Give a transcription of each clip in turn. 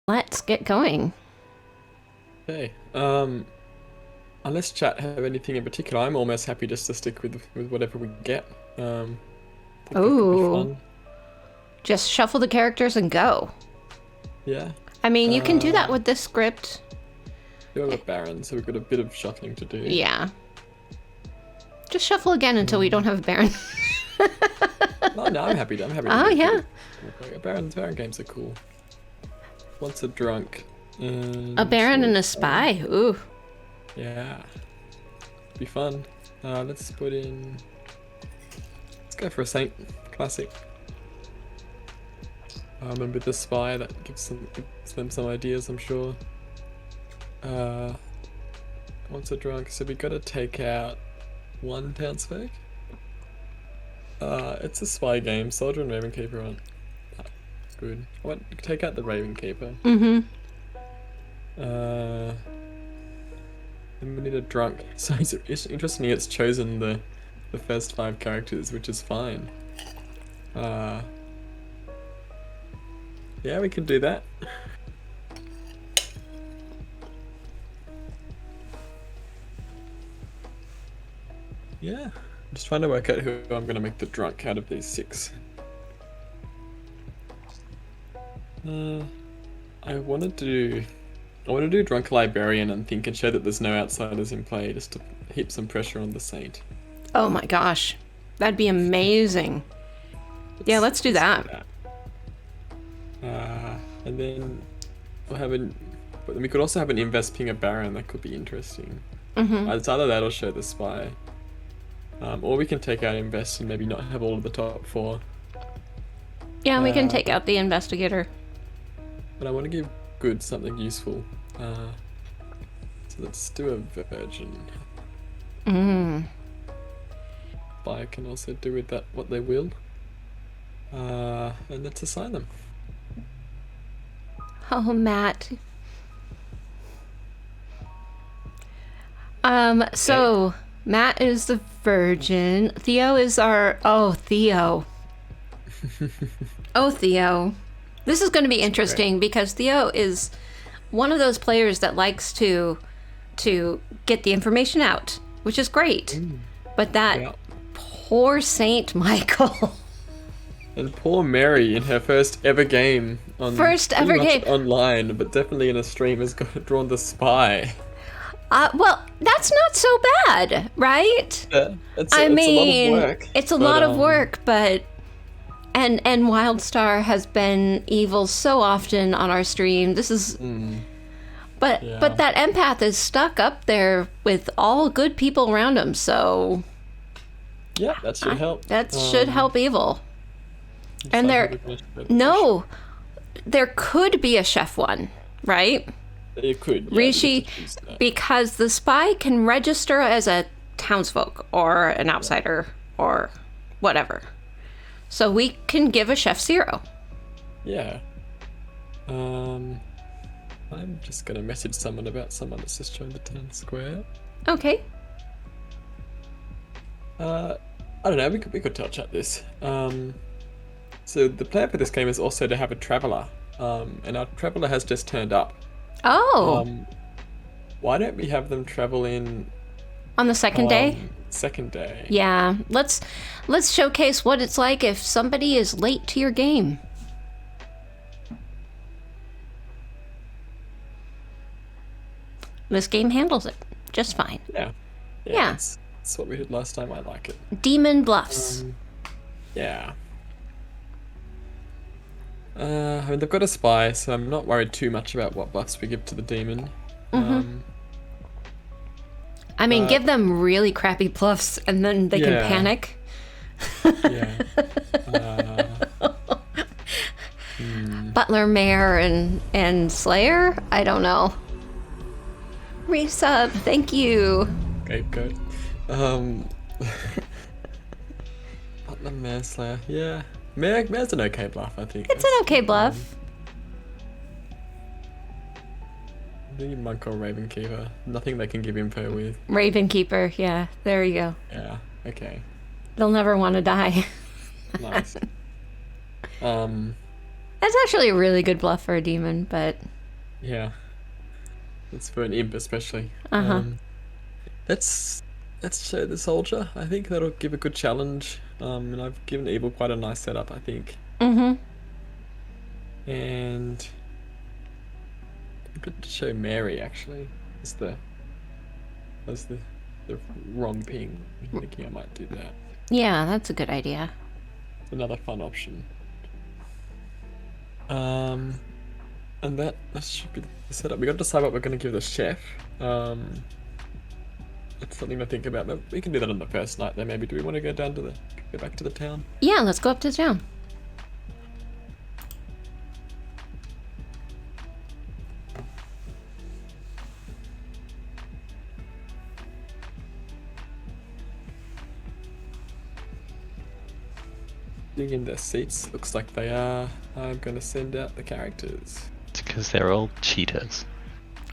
Let's get going. Okay. Unless chat have anything in particular, I'm almost happy just to stick with whatever we get. I think that could be Ooh, fun. just shuffle the characters and go. Yeah. I mean, you can do that Uh, with this script. we have a Baron, so we've got a bit of shuffling to do. Yeah. Just shuffle again until we don't have a Baron. No, no, I'm happy. I'm happy to Oh, do yeah. it. Baron games are cool. Once a drunk. A Baron and a spy. Ooh. Yeah. Be fun. Let's put in. Let's go for a Saint classic. And with the spy, that gives them some ideas, I'm sure. Once a drunk, so we got to take out one townsfolk. It's a spy game. Soldier and Ravenkeeper aren't good. I want to take out the Ravenkeeper. Mm-hmm. Then we need a drunk. So interestingly, it's chosen the first 5 characters, which is fine. Yeah, we can do that. Yeah, I'm just trying to work out who I'm going to make the drunk out of these 6. I want to do drunk librarian and think and show that there's no outsiders in play, just to heap some pressure on the saint. Oh my gosh. That'd be amazing. Yeah, let's do that. And then but we could also have an invest ping a baron. That could be interesting. Mm-hmm. It's either that or show the spy. Or we can take out invest and maybe not have all of the top 4. Yeah, we can take out the investigator. But I want to give good something useful. So let's do a virgin. Spy can also do with that what they will. And let's assign them. Oh, Matt. So Matt is the virgin. Theo is our... Oh, Theo. Oh, Theo. This is going to be interesting because Theo is one of those players that likes to get the information out, which is great. But that poor Saint Michael. And poor Mary in her first ever game on online, but definitely in a stream has drawn the spy. Well, that's not so bad, right? It's a lot of work. It's a lot of work, but and Wildstar has been evil so often on our stream. This is but that empath is stuck up there with all good people around him, so yeah, that should help. That should help evil. And there could be a chef one, right? You could. Yeah, Rishi, because the spy can register as a townsfolk or an outsider or whatever. So we can give a chef 0. Yeah. I'm just going to message someone about someone that's just joined the town square. Okay. I don't know, we could tell chat this. So the plan for this game is also to have a traveller. And our traveller has just turned up. Oh. Why don't we have them travel in on the second day? Second day. Yeah. Let's showcase what it's like if somebody is late to your game. This game handles it just fine. Yeah. Yeah. That's what we did last time. I like it. Demon bluffs. Yeah. I mean, they've got a spy, so I'm not worried too much about what buffs we give to the demon. I mean, give them really crappy bluffs, and then they can panic. Yeah. Butler, Mayor, and Slayer? I don't know. Resub, thank you. Scapegoat. Butler, Mayor, Slayer. Yeah. Mayor's an okay bluff, I think. It's an okay bluff. The Monk or Ravenkeeper. Nothing they can give info with. Ravenkeeper, yeah. There you go. Yeah, okay. They'll never want to die. Nice. That's actually a really good bluff for a demon, but Yeah, that's for an imp especially. Uh-huh. Let's show the soldier. I think that'll give a good challenge. And I've given evil quite a nice setup, I think. Mm-hmm. And I'm going to show Mary actually. As the wrong ping. I'm thinking I might do that. Yeah, that's a good idea. Another fun option. And that should be the setup. We got to decide what we're going to give the chef. It's something to think about. But we can do that on the first night. Then maybe do we want to go back to the town? Yeah, let's go up to town. Dig in their seats. Looks like they are. I'm going to send out the characters. It's because they're all cheaters.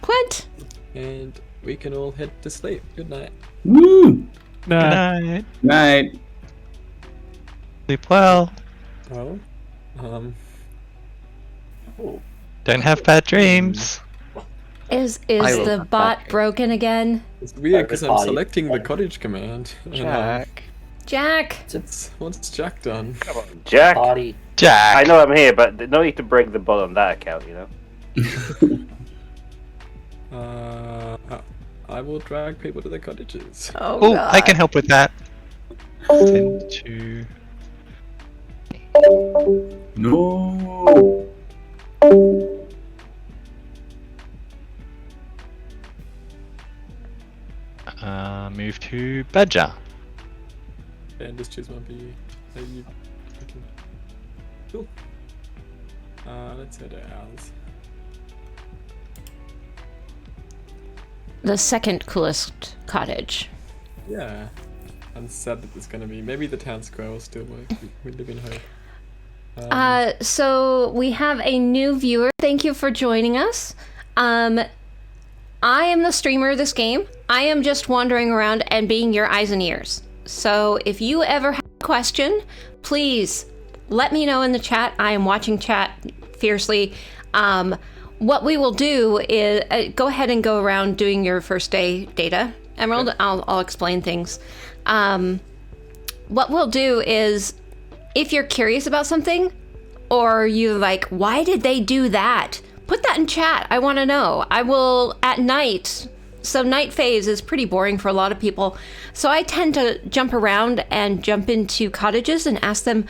What? And we can all head to sleep. Good night. Woo! Good night. Night. Sleep well. Well, Don't have bad dreams. Is I will the come bot back. broken again? it's weird because I'm Private selecting the cottage command. and, Jack. Jack! what's Jack done? Come on, Jack. Party. Jack. I know I'm here, but no need to break the butt on that account, you know? I will drag people to their cottages. Oh, Oh, God. I can help with that. Send to... No. Move to Badger. And just choose one for you. So you okay. Cool. Let's head to ours. The second coolest cottage. Yeah. I'm sad that there's gonna be. Maybe the town square will still work. We live in hope. So we have a new viewer. Thank you for joining us. I am the streamer of this game. I am just wandering around and being your eyes and ears. So if you ever have a question, please let me know in the chat. I am watching chat fiercely. What we will do is go ahead and go around doing your first day data. Emerald, Okay. I'll explain things. What we'll do is, if you're curious about something, or you like, why did they do that? Put that in chat. I want to know. I will at night. So night phase is pretty boring for a lot of people. So I tend to jump around and jump into cottages and ask them,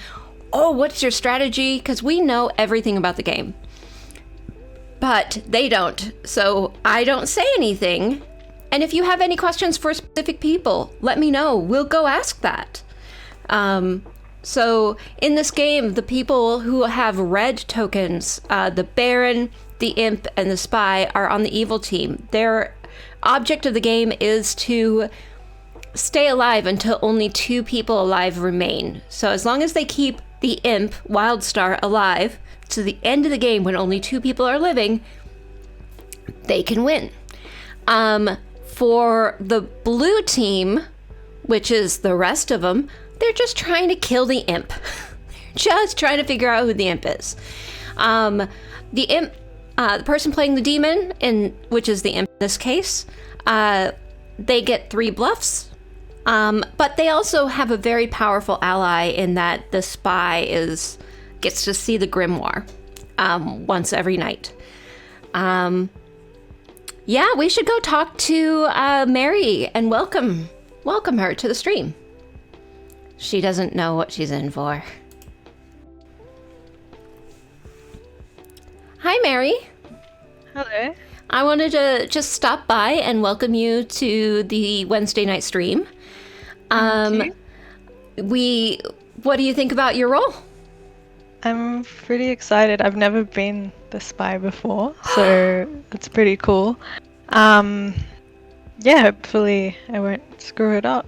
oh, what's your strategy? Because we know everything about the game. But they don't. So I don't say anything. And if you have any questions for specific people, let me know. We'll go ask that. So in this game, the people who have red tokens, the Baron, the Imp, and the Spy are on the evil team. Their object of the game is to stay alive until only 2 people alive remain. So as long as they keep the Imp, Wildstar, alive to the end of the game when only 2 people are living, they can win. For the blue team, which is the rest of them, they're just trying to kill the Imp. They're just trying to figure out who the Imp is. The Imp, the person playing the demon, which is the Imp in this case, they get 3 bluffs. But they also have a very powerful ally in that the Spy gets to see the grimoire once every night. Yeah, we should go talk to Mary and welcome her to the stream. She doesn't know what she's in for. Hi, Mary. Hello. I wanted to just stop by and welcome you to the Wednesday night stream. Thank you. What do you think about your role? I'm pretty excited. I've never been the spy before, so it's pretty cool. Yeah, hopefully I won't screw it up.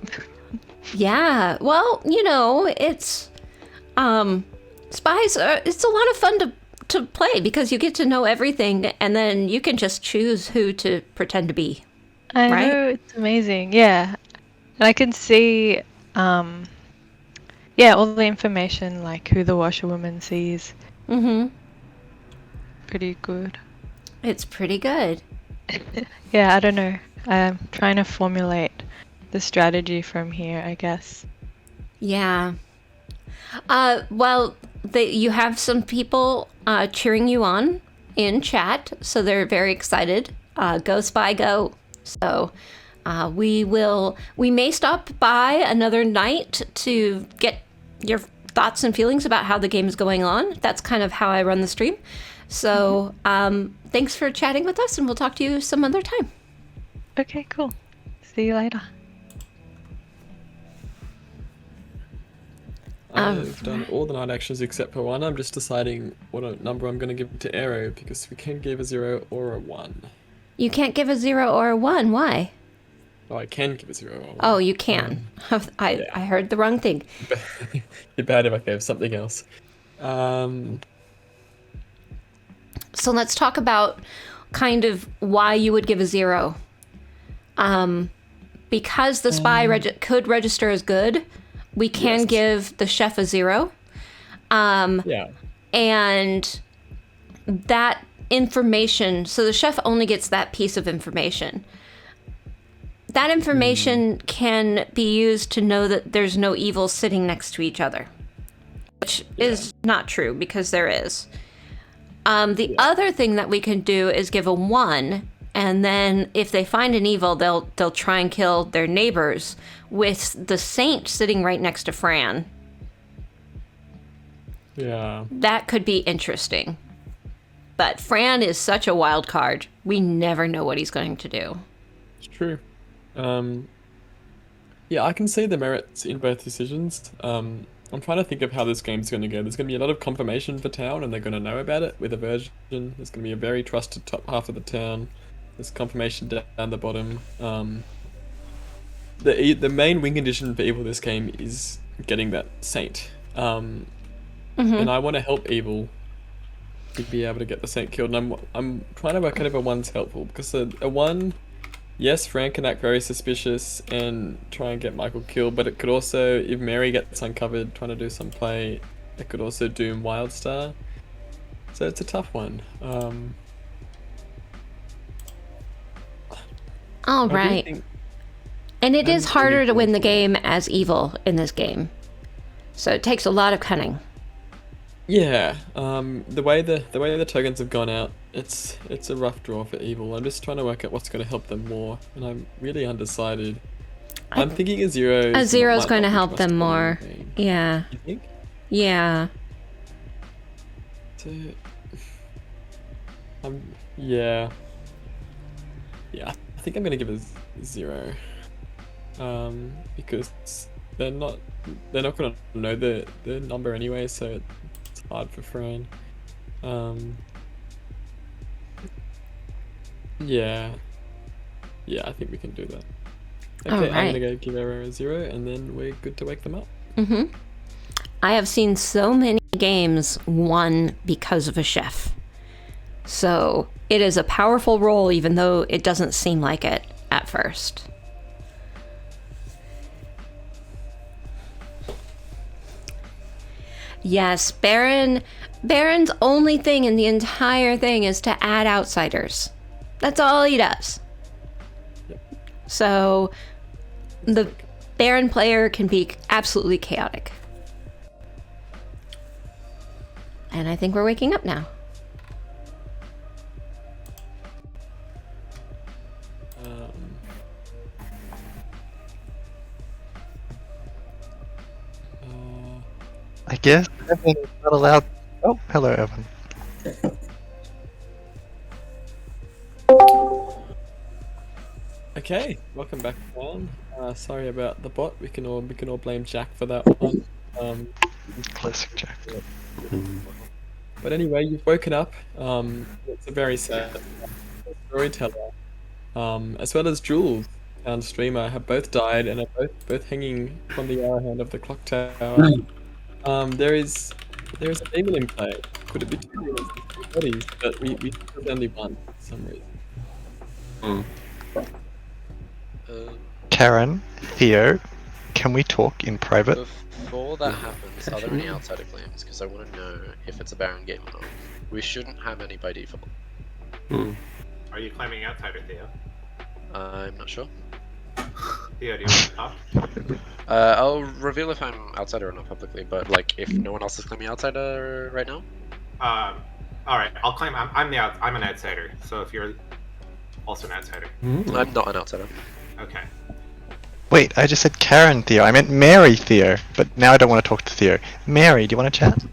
Yeah, well, it's spies it's a lot of fun to play because you get to know everything and then you can just choose who to pretend to be. I Right? know, it's amazing. Yeah. And I can see yeah, all the information, like who the washerwoman sees. Mm-hmm. Pretty good. It's pretty good. Yeah, I don't know. I'm trying to formulate the strategy from here, I guess. Yeah. Well, you have some people cheering you on in chat, so they're very excited. Go Spy, go. So we may stop by another night to get your thoughts and feelings about how the game is going on. That's kind of how I run the stream. So thanks for chatting with us, and we'll talk to you some other time. Okay, cool. See you later. I've done all the night actions except for one. I'm just deciding what number I'm going to give to Arrow, because we can give a 0 or a 1. You can't give a 0 or a 1. Why? Oh, I can give a 0 or a 1. Oh, you can. I heard the wrong thing. It'd be bad if I gave something else. So let's talk about kind of why you would give a 0. Because the spy could register as good, we can give the chef a 0. Yeah. And that information, so the chef only gets that piece of information. That information can be used to know that there's no evil sitting next to each other, which is not true, because there is. The other thing that we can do is give a 1, and then if they find an evil, they'll try and kill their neighbors, with the saint sitting right next to Fran. Yeah. That could be interesting. But Fran is such a wild card. We never know what he's going to do. It's true. Yeah, I can see the merits in both decisions. I'm trying to think of how this game's going to go. There's going to be a lot of confirmation for town, and they're going to know about it with a version. There's going to be a very trusted top half of the town. There's confirmation down the bottom. The main win condition for evil this game is getting that saint. And I want to help evil to be able to get the saint killed. And I'm trying to work out if a 1's helpful, because a 1, yes, Fran can act very suspicious and try and get Michael killed, but it could also, if Mary gets uncovered trying to do some play, it could also doom Wildstar. So it's a tough one. All right. And it is harder to win the game as evil in this game. So it takes a lot of cunning. Yeah, the way the tokens have gone out, it's a rough draw for evil. I'm just trying to work out what's going to help them more, and I'm really undecided. I'm thinking a 0. A 0 is going to help them more. Yeah. You think? Yeah. Yeah. I think I'm going to give a 0. Because they're not going to know the number anyway, so it's hard for Fran. Yeah, I think we can do that. Okay, All right. I'm gonna go give Arrow a 0, and then we're good to wake them up. I have seen so many games won because of a chef. So it is a powerful role, even though it doesn't seem like it at first. Yes, Baron's only thing in the entire thing is to add outsiders. That's all he does. Yep. So the Baron player can be absolutely chaotic. And I think we're waking up now. I guess Evan is not allowed. Oh, hello, Evan. Okay, welcome back down. Sorry about the bot. We can all blame Jack for that one. Classic Jack. But anyway, you've woken up. It's a very sad storyteller, as well as Julz, our streamer, have both died and are both hanging from the arrowhand of the clock tower. There is a demon in play. Could it be 2 demons? Bodies, but we think there's only one for some reason. Karen, Theo, can we talk in private? Before that happens, are there any outsider claims? Because I want to know if it's a Baron game or not. We shouldn't have any by default. Are you claiming outsider, Theo? I'm not sure. Theo, do you want to talk? I'll reveal if I'm outsider or not publicly, but like if no one else is claiming outsider right now. All right. I'll claim I'm an outsider. So if you're also an outsider, I'm not an outsider. okay. Wait, I just said Karen Theo. I meant Mary Theo, but now I don't want to talk to Theo. Mary, do you want to chat?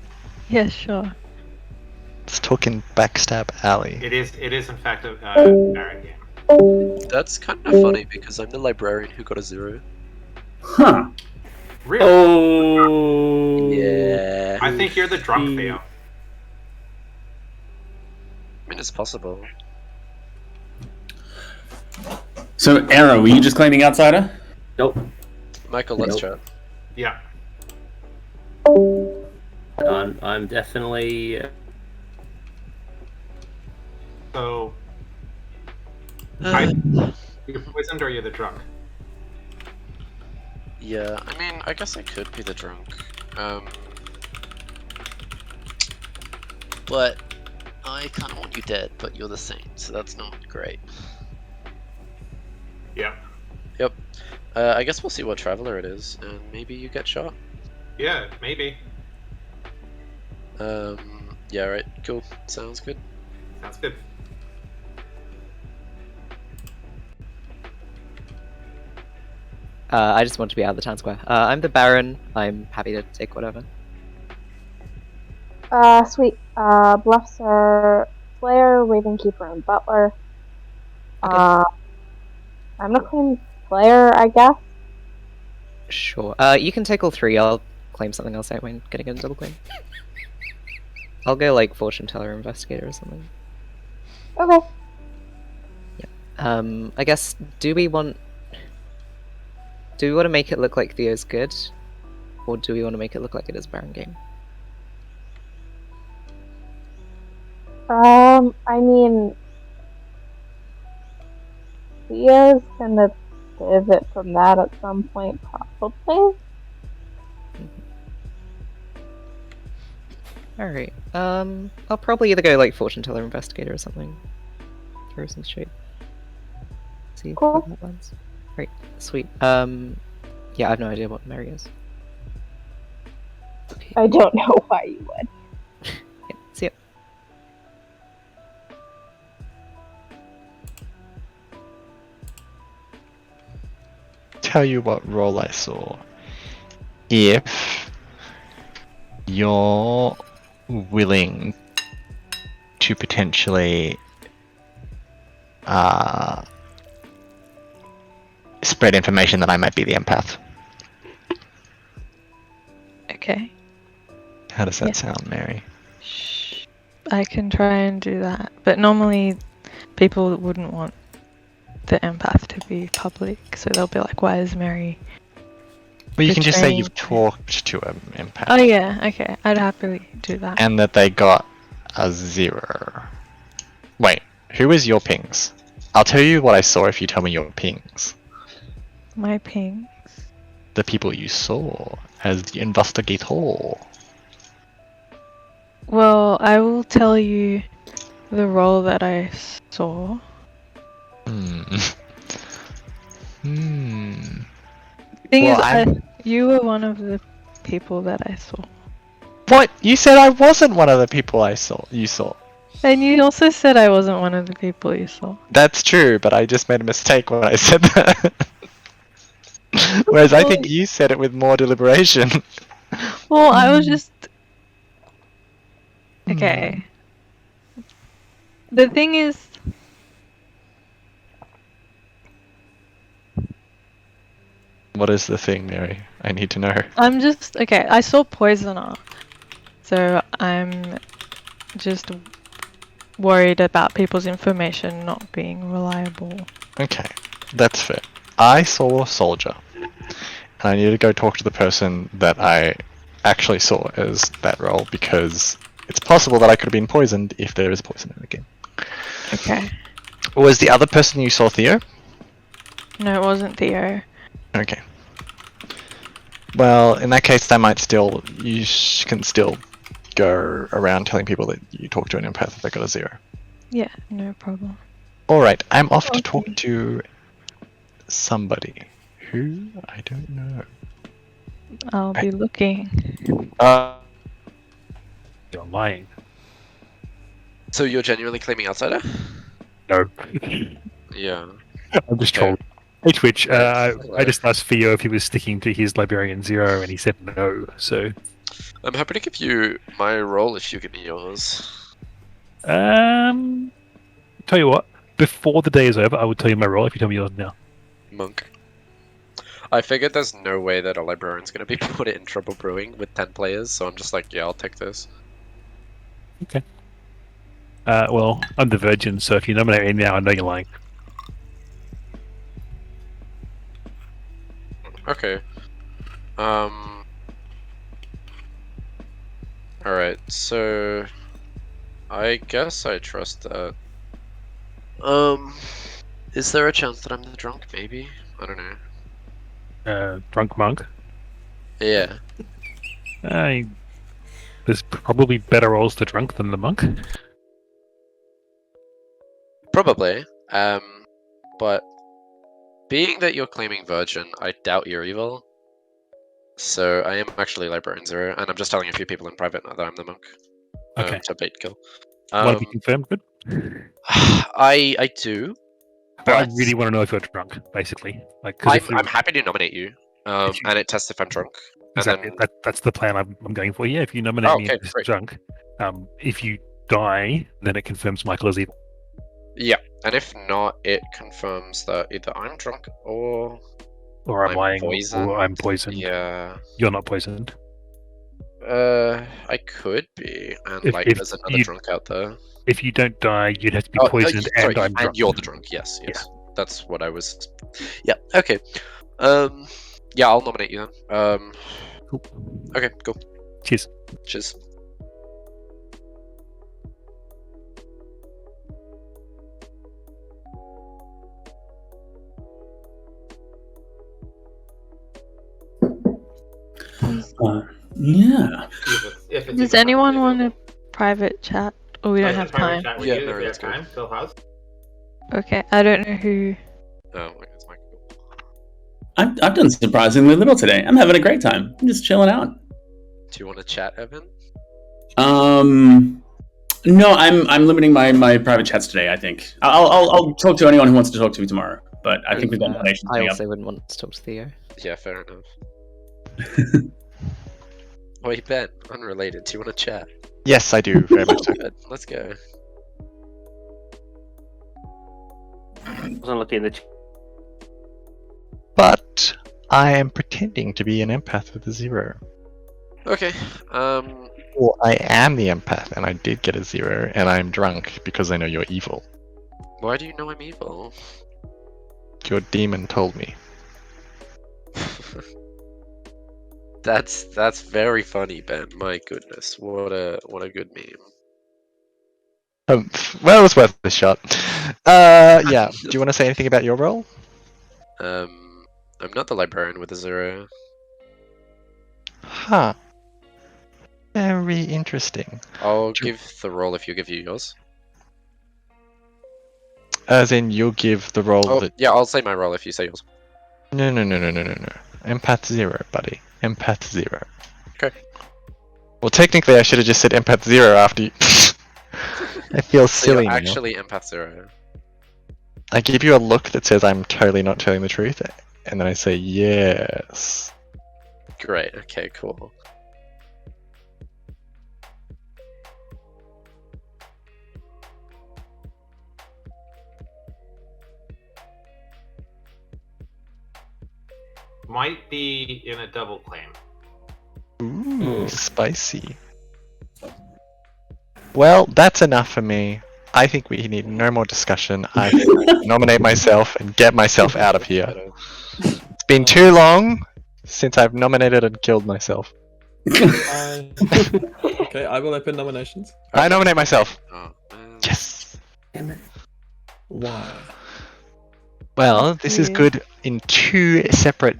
Yeah, sure. Let's talk in Backstab Alley. It is in fact a Baron game. That's kind of funny because I'm the librarian who got a 0. Huh. Really? Oh. Yeah. I think you're the drunk Theo. I mean, it's possible. So, Arrow, were you just claiming outsider? Nope. Michael, let's chat. Yeah. I'm definitely. So Uh, you're poisoned or you're the drunk? yeah, I mean, I guess I could be the drunk. But I kind of want you dead, but you're the saint, so that's not great. Yeah. Yep. I guess we'll see what traveler it is, and maybe you get shot. Yeah, maybe. Yeah, right. Cool. Sounds good. Sounds good. I just want to be out of the town square. I'm the Baron. I'm happy to take whatever. Sweet. Bluffs are Slayer, Ravenkeeper, and Butler. Okay. I'm gonna claim Slayer, I guess. Sure. You can take all 3. I'll claim something else. I don't mind getting a double claim. I'll go like Fortune Teller, Investigator, or something. Okay. I guess. Do we want to make it look like Theo's good, or do we want to make it look like it is Baron game? I mean, Theo's gonna pivot from that at some point, probably. Alright. I'll probably either go like Fortune Teller, Investigator, or something. Throw some shade. See Cool. how that lands. Right. Sweet. Yeah, I have no idea what Mary is. Okay. I don't know why you would. Yeah, see ya. Tell you what role I saw. If you're willing to potentially spread information that I might be the empath. Okay. How does that Yeah. sound, Mary? I can try and do that, but normally people wouldn't want the empath to be public, so they'll be like, "Why is Mary?" Well, you can just say Betraying- you've talked to an empath. Oh yeah, okay, I'd happily do that. And that they got a 0. Wait, who is your pings? I'll tell you what I saw if you tell me your pings. My ping. The people you saw as the investigator. Well, I will tell you the role that I saw. Thing Well, is, you were one of the people that I saw. What? You said I wasn't one of the people you saw. And you also said I wasn't one of the people you saw. That's true, but I just made a mistake when I said that. Whereas I think you said it with more deliberation. Well, I was just... Okay. The thing is... What is the thing, Mary? I need to know. I'm just... Okay, I saw Poisoner. So I'm just worried about people's information not being reliable. Okay, that's fair. I saw Soldier. And I need to go talk to the person that I actually saw as that role because it's possible that I could have been poisoned if there is poison in the game. Okay. Was the other person you saw Theo? No, it wasn't Theo. Okay. Well, in that case, that might still... You can still go around telling people that you talked to an empath if they got a 0. Yeah, no problem. Alright, I'm off to Okay. talk to somebody. Who? I don't know. I'll be looking. You're lying. So you're genuinely claiming outsider? No. Yeah. I'm just Okay. trolling. Hey Twitch, Hello. I just asked Theo if he was sticking to his Librarian 0 and he said no, so... I'm happy to give you my role if you give me yours. Tell you what, before the day is over, I will tell you my role if you tell me yours now. Monk. I figured there's no way that a librarian's gonna be put in trouble brewing with 10 players, so I'm just like, yeah, I'll take this. Okay. Well, I'm the Virgin, so if you nominate me now, I know you're lying. Okay. Alright, so... I guess I trust that. Is there a chance that I'm the drunk, maybe? I don't know. Drunk monk. Yeah. There's probably better roles to drunk than the monk. Probably. But... being that you're claiming Virgin, I doubt you're evil. So I am actually Librarian 0, and I'm just telling a few people in private now that I'm the monk. Okay. To bait kill. Want to be confirmed? Good. I do. But I But really want to know if you're drunk, basically. Like, 'cause if I'm happy to nominate you. And it tests if I'm drunk. Exactly. And then... That's the plan I'm going for. Yeah, if you nominate me as great. drunk, if you die, then it confirms Michael is evil. Yeah, and if not, it confirms that either I'm drunk or I'm lying, poisoned. or I'm poisoned. Yeah. You're not poisoned. I could be, and If there's another you- drunk out there. If you don't die, you'd have to be Oh, poisoned, sorry, and I'm drunk. and you're the drunk. Yes. That's what I was. Yeah. Okay. Yeah, I'll nominate you then. Cool. Okay. Cool. Cheers. Cheers. Yeah. If it's Does even anyone possibly want available. a private chat? Or we don't have Private time? chat with Yeah, you, no, if you let's have go. time. Phil House. Okay, I don't know who. Oh, okay, it's Michael. I've done surprisingly little today. I'm having a great time. I'm just chilling out. Do you want to chat, Evan? No, I'm limiting my private chats today. I think I'll talk to anyone who wants to talk to me tomorrow. But I think we've got nominations I coming also wouldn't want to talk to Theo. Yeah, fair enough. Wait, Ben, unrelated. Do you want to chat? Yes, I do, very much so. Good. Let's go. I wasn't looking in the But I am pretending to be an empath with a 0. Okay. Or I am the empath, and I did get a 0, and I'm drunk because I know you're evil. Why do you know I'm evil? Your demon told me. That's very funny, Ben. My goodness, what a good meme. Well, it was worth a shot. Yeah. Do you want to say anything about your role? I'm not the librarian with a 0. Huh. Very interesting. I'll give the role if you give you yours. As in, you'll give the role Oh, that. yeah, I'll say my role if you say yours. No. Empath 0, buddy. Empath 0. Okay. Well, technically, I should have just said Empath 0 after you. I feel So silly you're now. actually empath 0. I give you a look that says I'm totally not telling the truth, and then I say yes. Great. Okay. Cool. Might be in a double claim. Ooh, spicy. Well, that's enough for me. I think we need no more discussion. I nominate myself and get myself out of here. It's been too long since I've nominated and killed myself. Okay, I will open nominations. I nominate myself. Oh, Yes. Damn it. Why? Well, this is good in 2 separate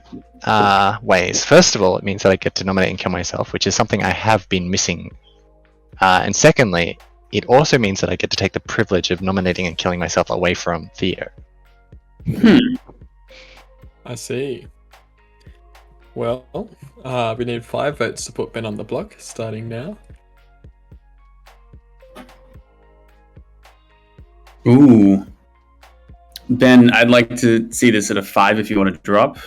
ways. First of all, it means that I get to nominate and kill myself, which is something I have been missing. And secondly, it also means that I get to take the privilege of nominating and killing myself away from Theo. I see. Well, we need 5 votes to put Ben on the block, starting now. Ooh. Ben, I'd like to see this at a 5 if you want to drop.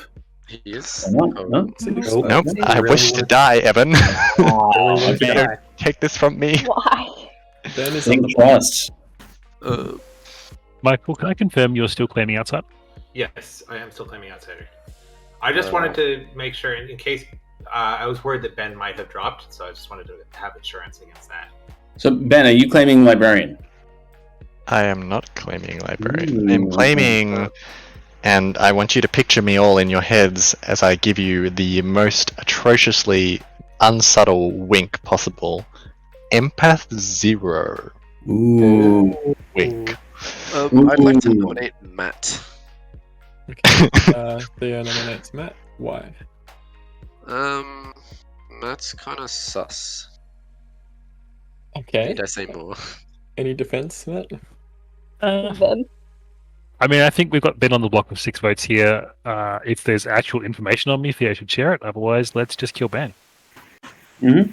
He is. No, Oh. no. Nope, I wish to die, Evan. Oh, Theo, take this from me. Why? Ben is on Think the block. trust. Michael, can I confirm you're still claiming outside? Yes, I am still claiming outsider. I just wanted to make sure, in case I was worried that Ben might have dropped, so I just wanted to have insurance against that. So, Ben, are you claiming librarian? I am not claiming librarian. I'm claiming, and I want you to picture me all in your heads as I give you the most atrociously unsubtle wink possible. Empath 0. Ooh. Wink. I'd like to nominate Matt. Okay. Theo nominates Matt. Why? Matt's kind of sus. Okay. Need I say more? Any defense, Matt? Ben? I mean, I think we've got Ben on the block with 6 votes here. If there's actual information on me, Theo should share it. Otherwise, let's just kill Ben. Mm-hmm.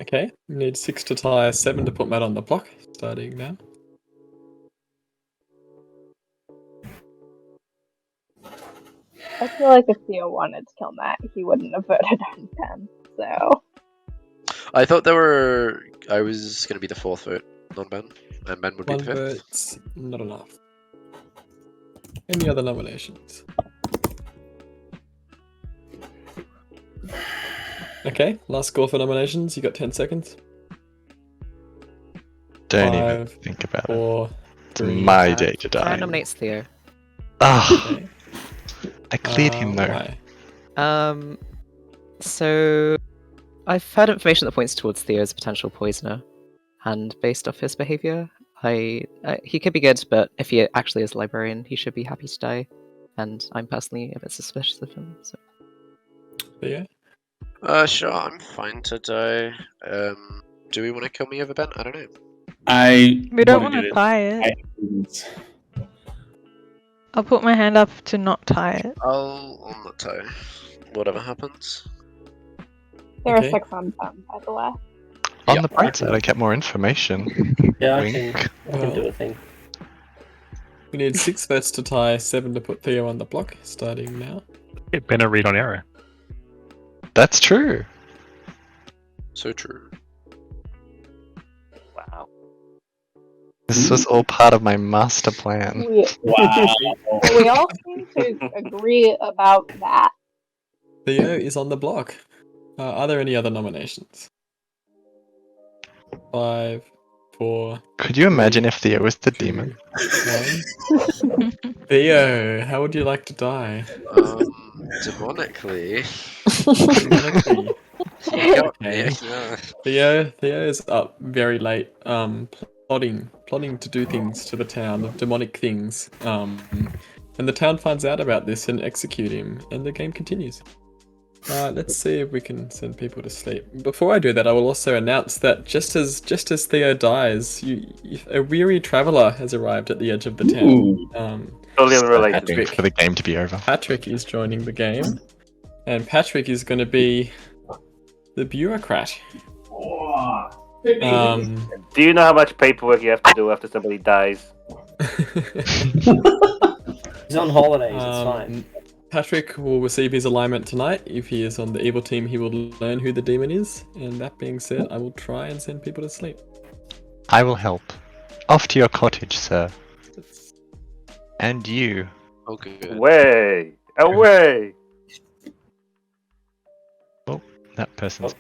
Okay. We need 6 to tie, 7 to put Matt on the block, starting now. I feel like if Theo wanted to kill Matt, he wouldn't have voted on Ben. So I thought I was going to be the 4th vote on Ben, and Ben would be 1 the 5th. vote's not enough. Any other nominations? Okay, last score for nominations. You got 10 seconds. Don't even 5, think about it. 4, It's 3. my day to Sarah die. nominates Theo. Ah, Okay. I cleared him though. Why? So I've heard information that points towards Theo as a potential poisoner, and based off his behavior, he could be good, but if he actually is a librarian, he should be happy to die. And I'm personally a bit suspicious of him. So. Theo? Sure, I'm fine to die. Do we want to kill me over Ben? I don't know. We don't want do to this. tie it. I'll put my hand up to not tie it. I'll not tie. Whatever happens. there Okay. are 6 on 10, by the way. On Yeah. the bright side, I get more information. Yeah, I Wink. can do a thing. We need 6 votes to tie, 7 to put Theo on the block, starting now. Get Ben a read on error. That's true. So true. Wow. This was all part of my master plan. Wow. We all seem to agree about that. Theo is on the block. Are there any other nominations? 5, 4, Could you imagine if Theo was the demon? 1. Theo, how would you like to die? Demonically. Demonically. You got me, Okay. yeah. Theo is up very late, plotting to do things to the town, demonic things. And the town finds out about this and execute him, and the game continues. Let's see if we can send people to sleep. Before I do that, I will also announce that just as Theo dies, a weary traveller has arrived at the edge of the town. Totally unrelated. Patrick, For the game to be over. Patrick is joining the game, and Patrick is going to be the bureaucrat. Do you know how much paperwork you have to do after somebody dies? He's on holidays, it's fine. Patrick will receive his alignment tonight. If he is on the evil team, he will learn who the demon is. And that being said, I will try and send people to sleep. I will help. Off to your cottage, sir. And you. Oh, good. Away! Away! Oh, that person's.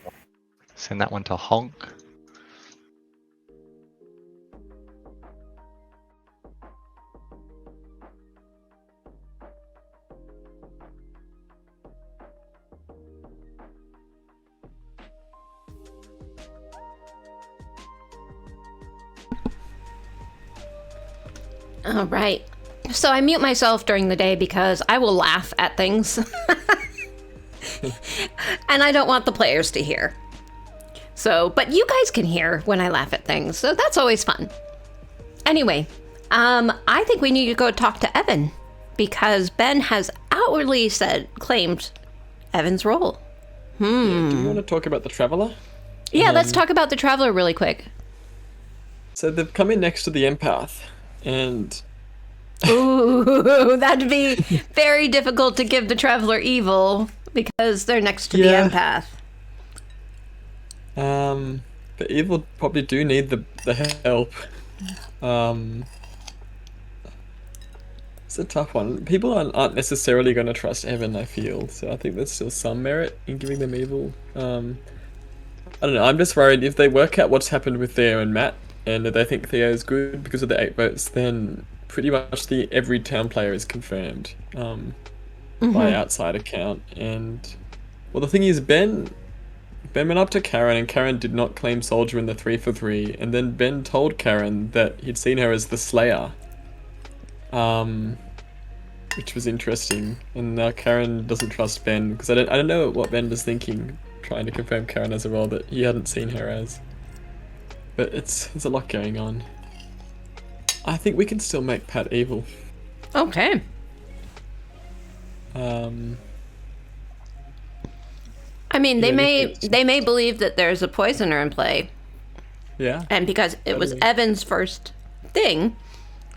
Send that one to honk. All right. So I mute myself during the day because I will laugh at things. And I don't want the players to hear. So, but you guys can hear when I laugh at things, so that's always fun. Anyway, I think we need to go talk to Evan, because Ben has outwardly claimed Evan's role. Yeah, do you want to talk about the Traveller? Yeah, let's talk about the Traveller really quick. So they've come in next to the Empath, and... Ooh, that'd be very difficult to give the Traveller evil, because they're next to the Empath. But evil probably do need the help. It's a tough one. People aren't necessarily going to trust Evan, I feel. So I think there's still some merit in giving them evil. I don't know. I'm just worried if they work out what's happened with Theo and Matt, and if they think Theo's good because of the 8 votes, then pretty much every town player is confirmed by outside account. And well, the thing is, Ben went up to Karen, and Karen did not claim Soldier in the 3 for 3, and then Ben told Karen that he'd seen her as the Slayer, which was interesting. And now Karen doesn't trust Ben, because I don't know what Ben was thinking, trying to confirm Karen as a role that he hadn't seen her as. But there's a lot going on. I think we can still make Pat evil. Okay. I mean, they may believe that there's a poisoner in play. Yeah. And because it was Evan's first thing,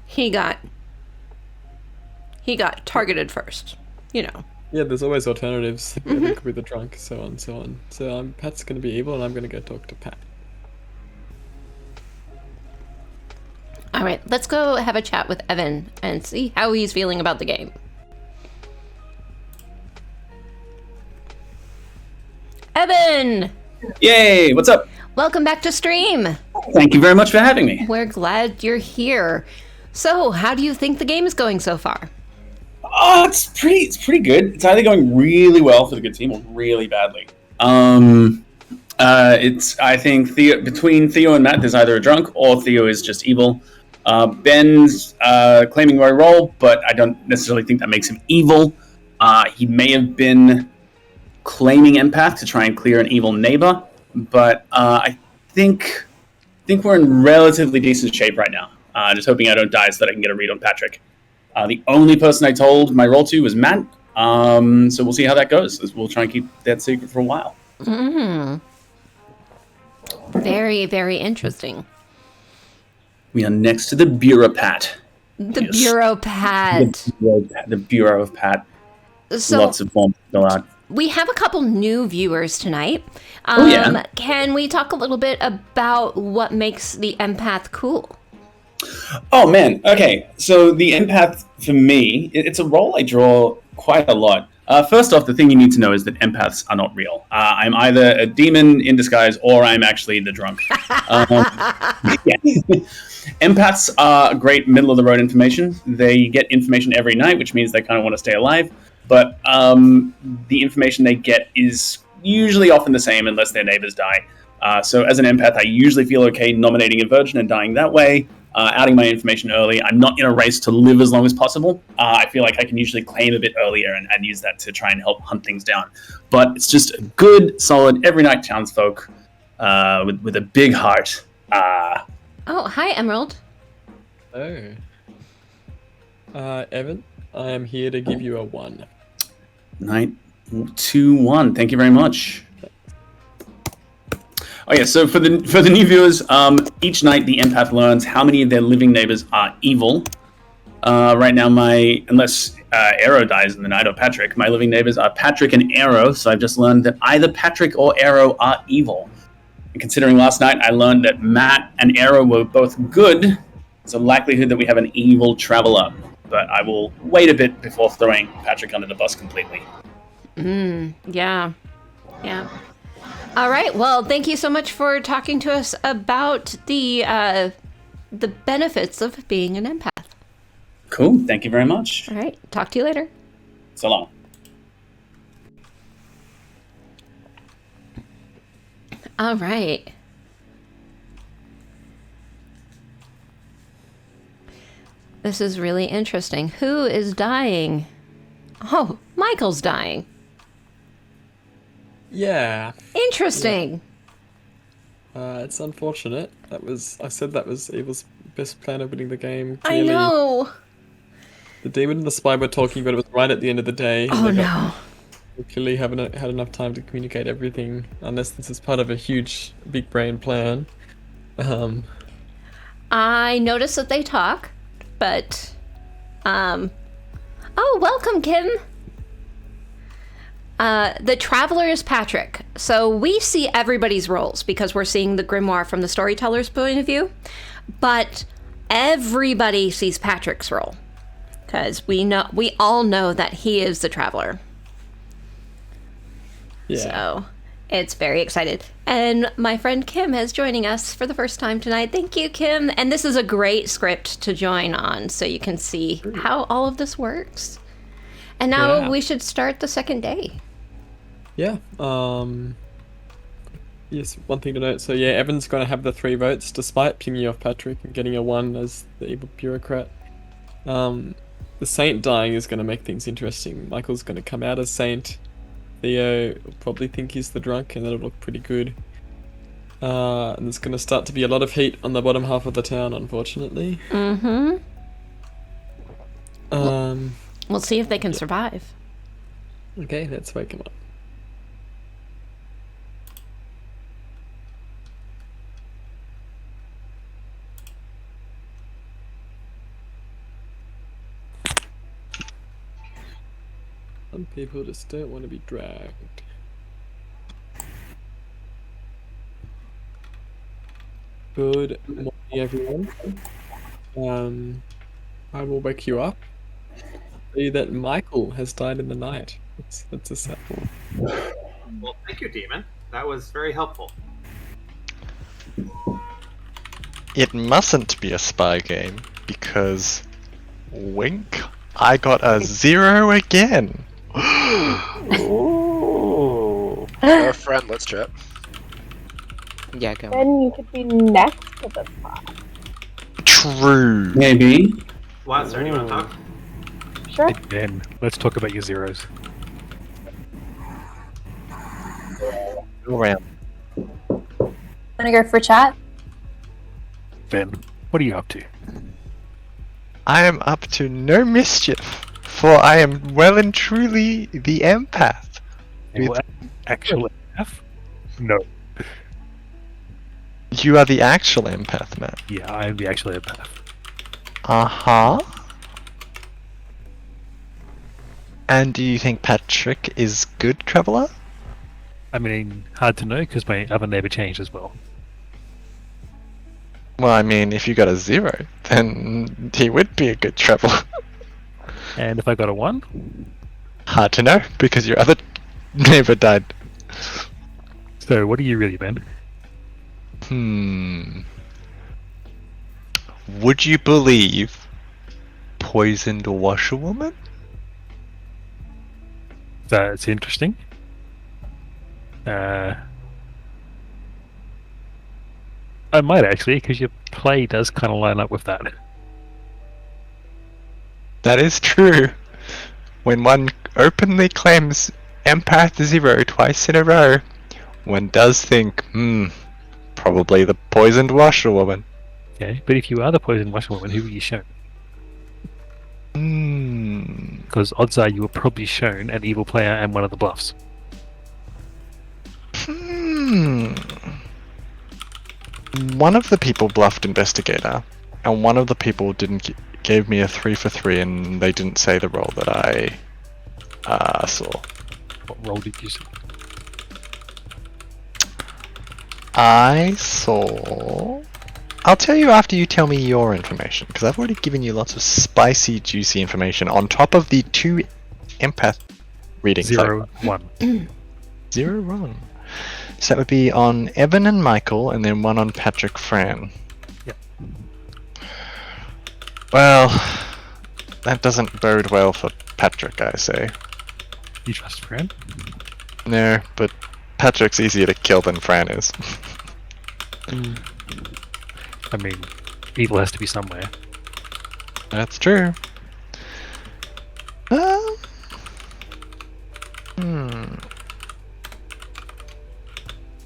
he got targeted first. You know. Yeah, there's always alternatives. Evan could be the drunk, so on, so on. So Pat's gonna be evil, and I'm gonna go talk to Pat. All right, let's go have a chat with Evan and see how he's feeling about the game. Evan! Yay! What's up? Welcome back to stream. Thank you very much for having me. We're glad you're here. So, how do you think the game is going so far? Oh, it's pretty good. It's either going really well for the good team or really badly. I think between Theo and Matt, there's either a drunk or Theo is just evil. Ben's claiming my role, but I don't necessarily think that makes him evil. He may have been claiming empath to try and clear an evil neighbor, but I think we're in relatively decent shape right now. Just hoping I don't die so that I can get a read on Patrick. The only person I told my role to was Matt, so we'll see how that goes. We'll try and keep that secret for a while. Very, very interesting. We are next to the bureaucrat. The bureaucrat. The Bureau of Pat. So, lots of forms to fill out. We have a couple new viewers tonight. Yeah. Can we talk a little bit about what makes the empath cool? Oh, man. Okay. So the empath, for me, it's a role I draw quite a lot. First off, the thing you need to know is that empaths are not real. I'm either a demon in disguise or I'm actually the drunk. Empaths are great middle-of-the-road information. They get information every night, which means they kind of want to stay alive. But the information they get is usually often the same unless their neighbors die. So as an empath, I usually feel okay nominating a virgin and dying that way. Outing my information early. I'm not in a race to live as long as possible. I feel like I can usually claim a bit earlier and use that to try and help hunt things down. But it's just a good, solid, every night townsfolk with a big heart. Oh, hi, Emerald. Hello. Evan, I am here to give you a 1. Night 2-1. Thank you very much. Oh yeah, so for the new viewers, each night the empath learns how many of their living neighbors are evil. Right now, unless Arrow dies in the night or Patrick, my living neighbors are Patrick and Arrow. So I've just learned that either Patrick or Arrow are evil. And considering last night I learned that Matt and Arrow were both good, there's a likelihood that we have an evil traveler. But I will wait a bit before throwing Patrick under the bus completely. Yeah. All right. Well, thank you so much for talking to us about the benefits of being an empath. Cool. Thank you very much. All right. Talk to you later. So long. All right. This is really interesting. Who is dying? Oh, Michael's dying. Yeah. Interesting. It's unfortunate. I said that was Evil's best plan of winning the game. I know. The demon and the spy were talking, but it was right at the end of the day. Oh no. They clearly haven't had enough time to communicate everything, unless this is part of a huge, big brain plan. I noticed that they talk, but oh, welcome, Kim. The Traveler is Patrick. So we see everybody's roles because we're seeing the grimoire from the Storyteller's point of view, but everybody sees Patrick's role because we all know that he is the Traveler. Yeah. So it's very excited. And my friend Kim is joining us for the first time tonight. Thank you, Kim. And this is a great script to join on so you can see how all of this works. And now we should start the second day. Yeah. Yes, one thing to note. So yeah, Evan's going to have the 3 votes despite pinging off Patrick and getting a 1 as the evil bureaucrat. The Saint dying is going to make things interesting. Michael's going to come out as Saint. Theo will probably think he's the drunk, and that'll look pretty good. And there's going to start to be a lot of heat on the bottom half of the town, unfortunately. Mm-hmm. We'll see if they can survive. Okay, let's wake him up. Some people just don't want to be dragged. Good morning, everyone. I will wake you up. See that Michael has died in the night. That's a sad one. Well, thank you, Demon. That was very helpful. It mustn't be a spy game because, wink, I got a 0 again. Ooh. You're a friend, let's chat. Yeah, go on. Then you could be next to the spot. True. Maybe. Lazar, do you want to talk? Sure. Ben, let's talk about your zeros. Go around. Wanna go for chat? Ben, what are you up to? I am up to no mischief, for I am well and truly the empath. Well, actual F? No. You are the actual empath, Matt. Yeah, I am the actual empath. Uh-huh. And do you think Patrick is good, Traveller? I mean, hard to know because my other neighbor changed as well. Well, I mean, if you got a 0, then he would be a good Traveller. And if I got a 1? Hard to know, because your other neighbor died. So what are you really, Ben? Would you believe poisoned washerwoman? That's interesting. I might actually, because your play does kind of line up with that. That is true. When one openly claims empath 0 twice in a row, one does think, probably the poisoned washerwoman. Okay, but if you are the poisoned washerwoman, who were you shown? Because odds are you were probably shown an evil player and one of the bluffs. One of the people bluffed investigator, and one of the people didn't gave me a 3 for 3, and they didn't say the role that I saw. What role did you see? I saw... I'll tell you after you tell me your information, because I've already given you lots of spicy, juicy information on top of the 2 empath readings. 0, 1. 0, 1. So that would be on Evan and Michael, and then 1 on Patrick Fran. Yep. Well, that doesn't bode well for Patrick, I say. You trust Fran? No, but Patrick's easier to kill than Fran is. I mean, evil has to be somewhere. That's true.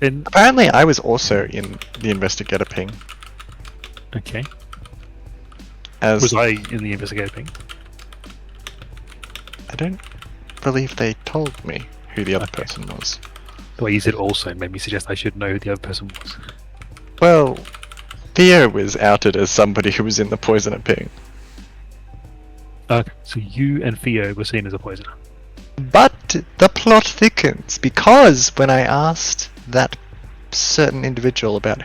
And Apparently, I was also in the investigator ping. okay, As was I in the investigator ping? I don't believe they told me who the other person was. The way you said also made me suggest I should know who the other person was. Well, Theo was outed as somebody who was in the poisoner ping. So you and Theo were seen as a poisoner. But the plot thickens because when I asked that certain individual about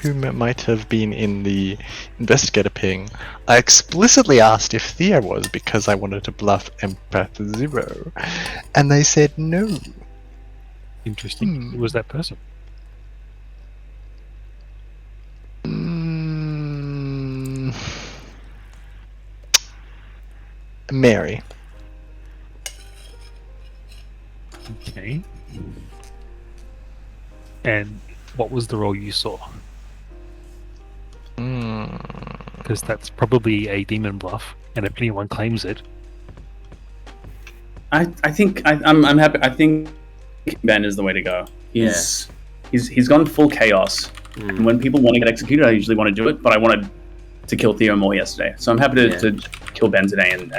whom it might have been in the investigator ping, I explicitly asked if Theo was because I wanted to bluff Empath Zero, and they said no. Interesting. Who was that person? Mary. Okay. And what was the role you saw? Because that's probably a demon bluff, and if anyone claims it, I think I'm happy. I think Ben is the way to go. He's gone full chaos, and when people want to get executed, I usually want to do it. But I wanted to kill Theo more yesterday, so I'm happy to kill Ben today, and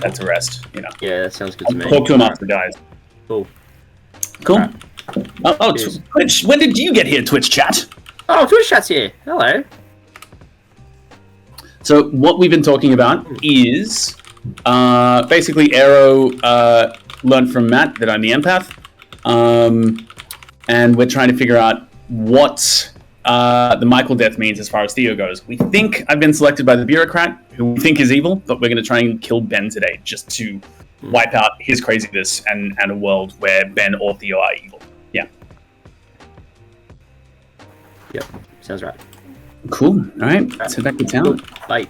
that's a rest. You know. Yeah, that sounds good to me. Talk to him after, guys. Cool. Cool. Twitch. When did you get here, Twitch chat? Oh, Twitch chat's here. Hello. So what we've been talking about is basically Arrow learned from Matt that I'm the empath, and we're trying to figure out what the Michael death means as far as Theo goes. We think I've been selected by the bureaucrat, who we think is evil, but we're going to try and kill Ben today just to wipe out his craziness and a world where Ben or Theo are evil. Yeah. Yep. Sounds right. Cool. All right. Let's head back to town. Bye.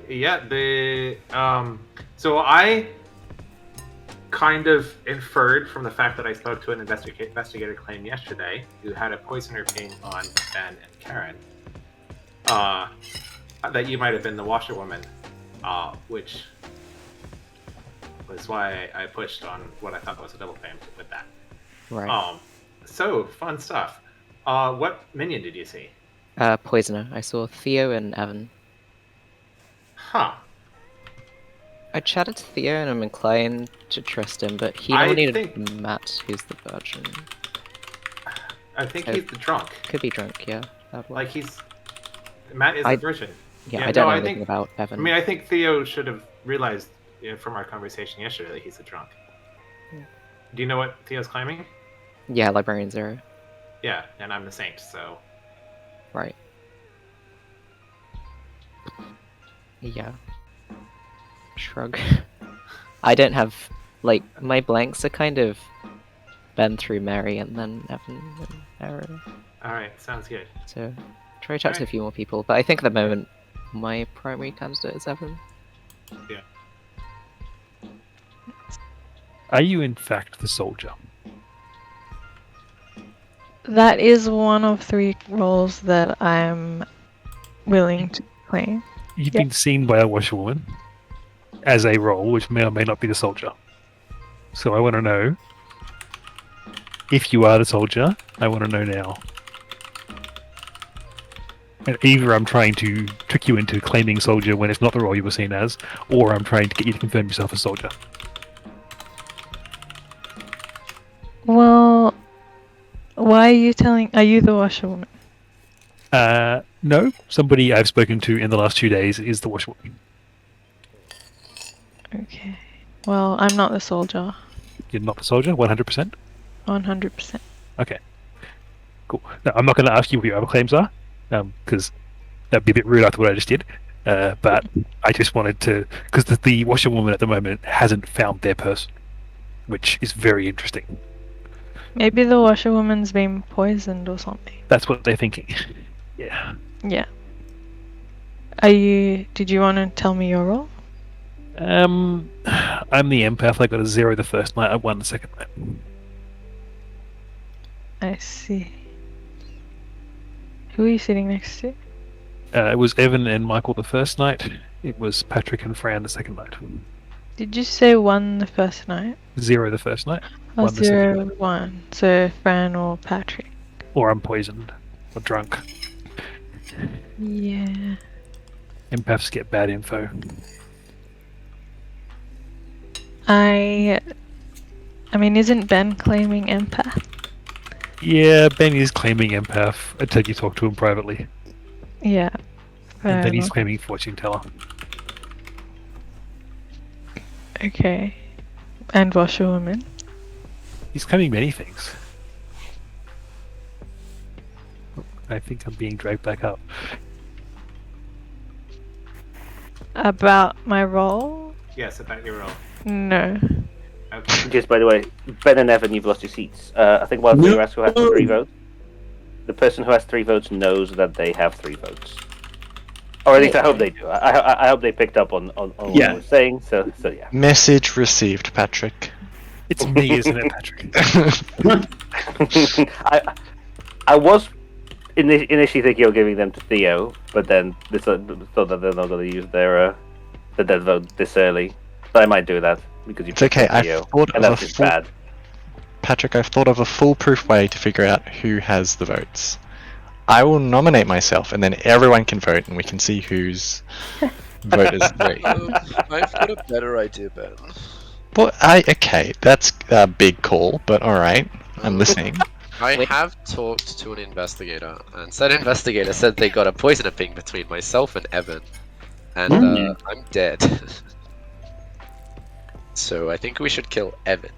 Yeah, so I kind of inferred from the fact that I spoke to an investigator claim yesterday who had a poisoner ping on Ben and Karen, that you might have been the washerwoman, which was why I pushed on what I thought was a double claim with that. Right. So fun stuff. What minion did you see? Poisoner. I saw Theo and Evan. Huh. I chatted to Theo and I'm inclined to trust him, but he I nominated Matt, who's the virgin. I think So- he's the drunk. Could be drunk, yeah. That Like Matt is the virgin. Yeah, I don't know I anything think, about Evan. I mean, I think Theo should have realized from our conversation yesterday that he's a drunk. Yeah. Do you know what Theo's claiming? Yeah, Librarian Zero. Yeah, and I'm the saint, so. Right. Yeah. Shrug. I don't have, like, my blanks are kind of Ben through Mary and then Evan and Arrow. Alright, sounds good. So, try to chat to a few more people, but I think at the moment my primary candidate is Evan. Yeah. are you in fact the soldier? That is one of 3 roles that I'm willing to claim. You've been seen by a washerwoman as a role, which may or may not be the soldier. So I want to know if you are the soldier. I want to know now. And either I'm trying to trick you into claiming soldier when it's not the role you were seen as, or I'm trying to get you to confirm yourself as soldier. Well, why are you telling... Are you the washerwoman? No. Somebody I've spoken to in the last 2 days is the washerwoman. Okay. Well, I'm not the soldier. You're not the soldier, 100%? 100%. Okay. Cool. Now, I'm not going to ask you what your other claims are, because that'd be a bit rude after what I just did. But I just wanted to... Because the washerwoman at the moment hasn't found their person, which is very interesting. Maybe the washerwoman's been poisoned or something. That's what they're thinking. Yeah. Yeah. Did you want to tell me your role? I'm the empath. I got a 0 the first night. I won the second night. I see. Who are you sitting next to? It was Evan and Michael the first night. It was Patrick and Fran the second night. Did you say 1 the first night? 0 the first night. Oh, 1 the second 0, night. 1. So Fran or Patrick. Or I'm poisoned. Or drunk. Yeah. Empaths get bad info. I mean, isn't Ben claiming empath? Yeah, Ben is claiming empath until you talk to him privately. Yeah. And then he's enough. claiming fortune teller. Okay. And washerwoman. He's claiming many things. I think I'm being dragged back up. About my role? Yes, about your role. No. Okay. Just by the way, Ben and Evan, you've lost your seats. I think while you ask who has 3 votes, the person who has 3 votes knows that they have 3 votes. Or at least I hope they do. I hope they picked up on what I was saying. So yeah. Message received, Patrick. It's me, isn't it, Patrick? I was initially thinking of giving them to Theo, but then thought that they're not going to use their dead vote this early. So I might do that because you. It's okay. Theo, I've thought and of that's just bad. Patrick, I've thought of a foolproof way to figure out who has the votes. I will nominate myself, and then everyone can vote, and we can see whose vote is right. I've got a better idea, Ben. Well, okay, that's a big call, but all right, I'm listening. I have talked to an investigator, and said investigator said they got a poisoner ping between myself and Evan, and I'm dead. So I think we should kill Evan.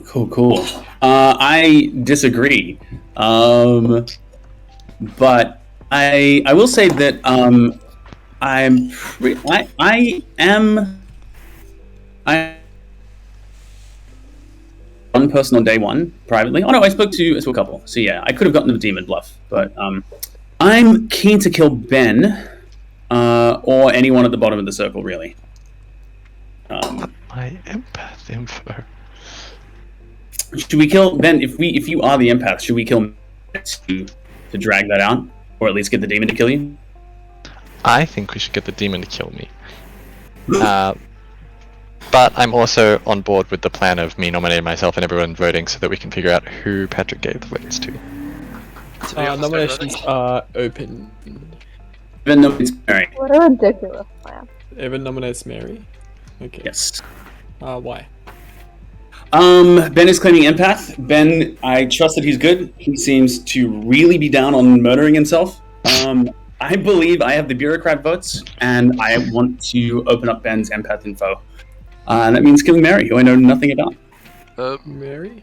Cool. I disagree. But I will say that I am one person on day 1 privately. Oh no, I spoke to a couple. So yeah, I could have gotten the demon bluff, but I'm keen to kill Ben or anyone at the bottom of the circle, really. My empath info. Should we kill Ben? If you are the empath, should we kill to drag that out, or at least get the demon to kill you? I think we should get the demon to kill me. But I'm also on board with the plan of me nominating myself and everyone voting so that we can figure out who Patrick gave the votes to. Nominations are open. Evan nominates Mary. What a ridiculous plan. Evan nominates Mary. Okay. Yes. Why? Ben is claiming empath. Ben, I trust that he's good. He seems to really be down on murdering himself. I believe I have the bureaucrat votes, and I want to open up Ben's empath info. And that means killing Mary, who I know nothing about. Mary?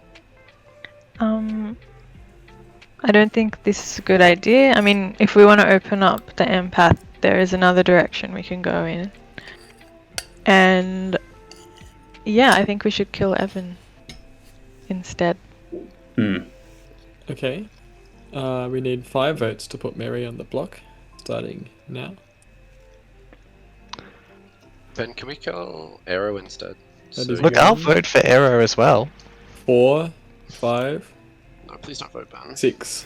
I don't think this is a good idea. I mean, if we want to open up the empath, there is another direction we can go in. And yeah, I think we should kill Evan instead. Okay. We need 5 votes to put Mary on the block, starting now. Ben, can we kill Arrow instead? Look, I'll vote for Arrow as well. 4, 5. No, please don't vote Ben. 6.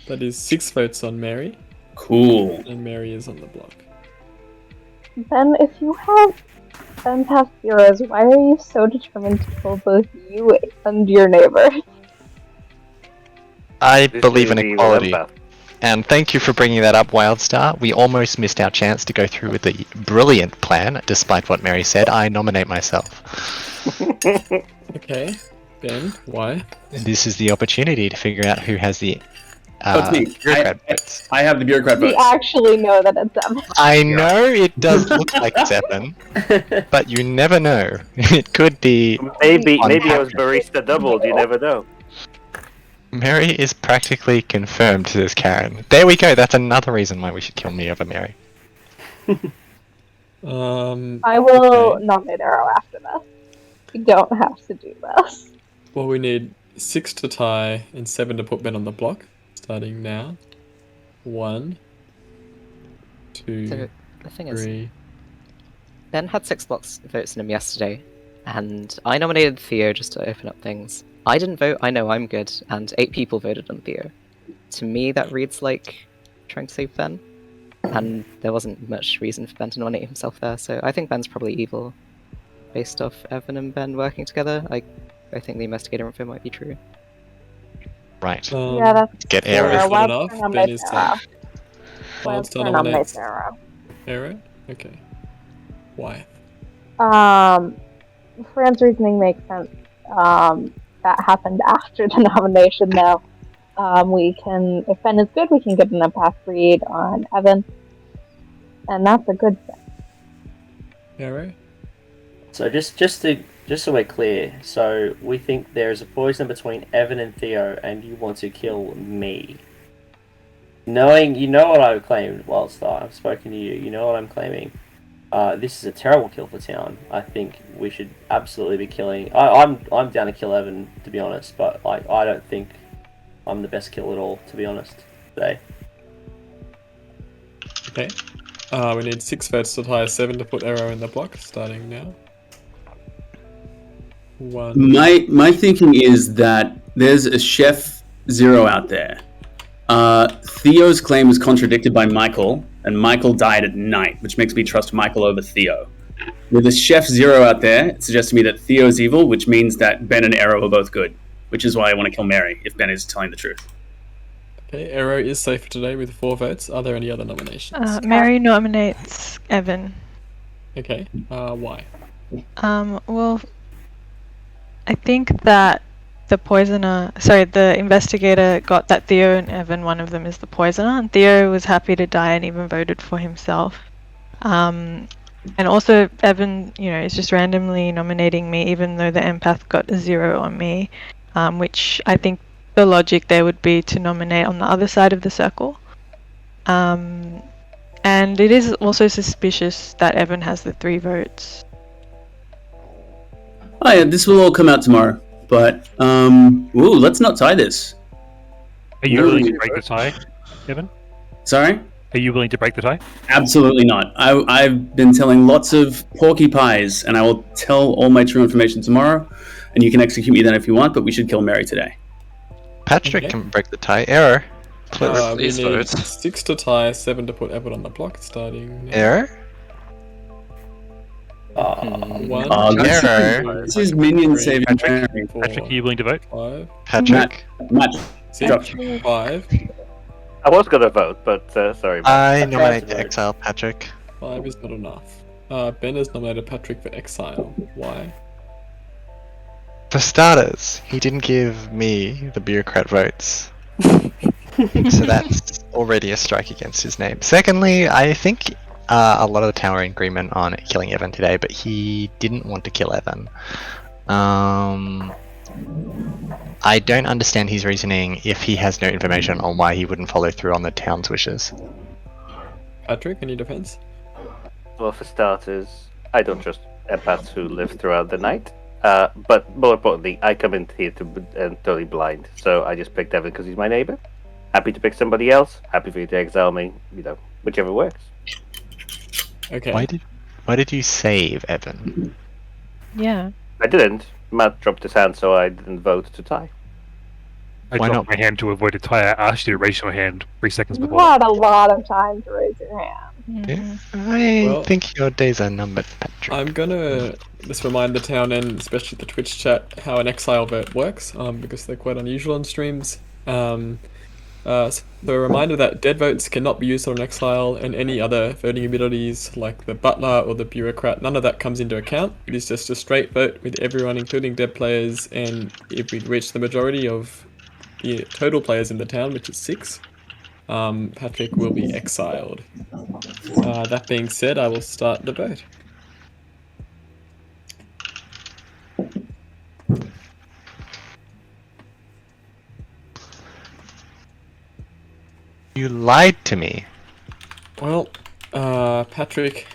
That is 6 votes on Mary. Cool. And Mary is on the block. Ben, if you have empath heroes, why are you so determined to kill both you and your neighbor? I believe in equality. And thank you for bringing that up, Wildstar. We almost missed our chance to go through with the brilliant plan, despite what Mary said. I nominate myself. Okay. Ben, why? This is the opportunity to figure out who has the It's me. bureaucrat votes. I have the bureaucrat We votes. actually know that it's Evan. I know it does look like it's Evan, but you never know. It could be. Maybe on I was Patrick. barista doubled. You never know. Mary is practically confirmed, says Karen. There we go. That's another reason why we should kill me over Mary. I will nominate Arrow after this. You don't have to do this. Well, we need 6 to tie and 7 to put Ben on the block, starting now. 1, 2, So the thing 3. is, Ben had 6 votes in him yesterday, and I nominated Theo just to open up things. I didn't vote, I know I'm good, and 8 people voted on Theo. To me, that reads like trying to save Ben. and there wasn't much reason for Ben to nominate himself there. So I think Ben's probably evil, based off Evan and Ben working together. I think the investigator info might be true. Right. Yeah, that's Get fair. Arrow. Not Wild's enough. gonna Ben nominate is Sarah. safe. Wild's Monster gonna nominate nominates Sarah. Arrow. Okay. Why? Fran's reasoning makes sense. That happened after the nomination, though. We can, if Ben is good, we can get an empath read on Evan, and that's a good thing. Arrow. So just so we're clear, so we think there is a poison between Evan and Theo, and you want to kill me. Knowing you know what I've claimed, Wildstar, I've spoken to you. You know what I'm claiming. This is a terrible kill for town. I think we should absolutely be killing. I'm down to kill Evan, to be honest, but I don't think I'm the best kill at all, to be honest, today. Okay. We need 6 votes to tie 7 to put Arrow in the block, starting now. 1. My thinking is that there's a Chef Zero out there. Theo's claim was contradicted by Michael, and Michael died at night, which makes me trust Michael over Theo. With a Chef Zero out there, it suggests to me that Theo's evil, which means that Ben and Arrow are both good, which is why I want to kill Mary, if Ben is telling the truth. Okay, Arrow is safe today with 4 votes. Are there any other nominations? Mary nominates Evan. Okay, why? Well, I think that the investigator got that Theo and Evan, one of them is the poisoner, and Theo was happy to die and even voted for himself. And also Evan, is just randomly nominating me, even though the empath got a 0 on me, which I think the logic there would be to nominate on the other side of the circle. And it is also suspicious that Evan has the 3 votes. Oh yeah, this will all come out tomorrow. But, let's not tie this. Are you willing to break the tie, Evan? Sorry? Are you willing to break the tie? Absolutely not. I've been telling lots of porky pies, and I will tell all my true information tomorrow, and you can execute me then if you want, but we should kill Mary today. Patrick can break the tie. Error. Please. We need 6 to tie, 7 to put Evan on the block, starting now. Error? 1. This is minion saving Mary. Patrick, are you willing to vote? 5. Patrick? Matt. 6. 5. I was gonna vote, but sorry. I nominate the exile Patrick. 5 is not enough. Ben has nominated Patrick for exile. Why? For starters, he didn't give me the bureaucrat votes. So that's already a strike against his name. Secondly, I think a lot of the town are in agreement on killing Evan today, but he didn't want to kill Evan. I don't understand his reasoning if he has no information on why he wouldn't follow through on the town's wishes. Patrick, any defense? Well, for starters, I don't trust empaths who live throughout the night. But more importantly, I come in here totally blind, so I just picked Evan because he's my neighbor. Happy to pick somebody else. Happy for you to exile me. Whichever works. Okay. Why did you save Evan? Yeah. I didn't. Matt dropped his hand, so I didn't vote to tie. I dropped my hand to avoid a tie. I asked you to raise your hand 3 seconds You before. had a lot of time to raise your hand. Yeah, I think your days are numbered, Patrick. I'm gonna just remind the town and especially the Twitch chat how an exile vote works, because they're quite unusual on streams. So a reminder that dead votes cannot be used on an exile, and any other voting abilities like the butler or the bureaucrat, none of that comes into account. It is just a straight vote with everyone, including dead players, and if we reach the majority of the total players in the town, which is 6, Patrick will be exiled. That being said, I will start the vote. You lied to me. Well, Patrick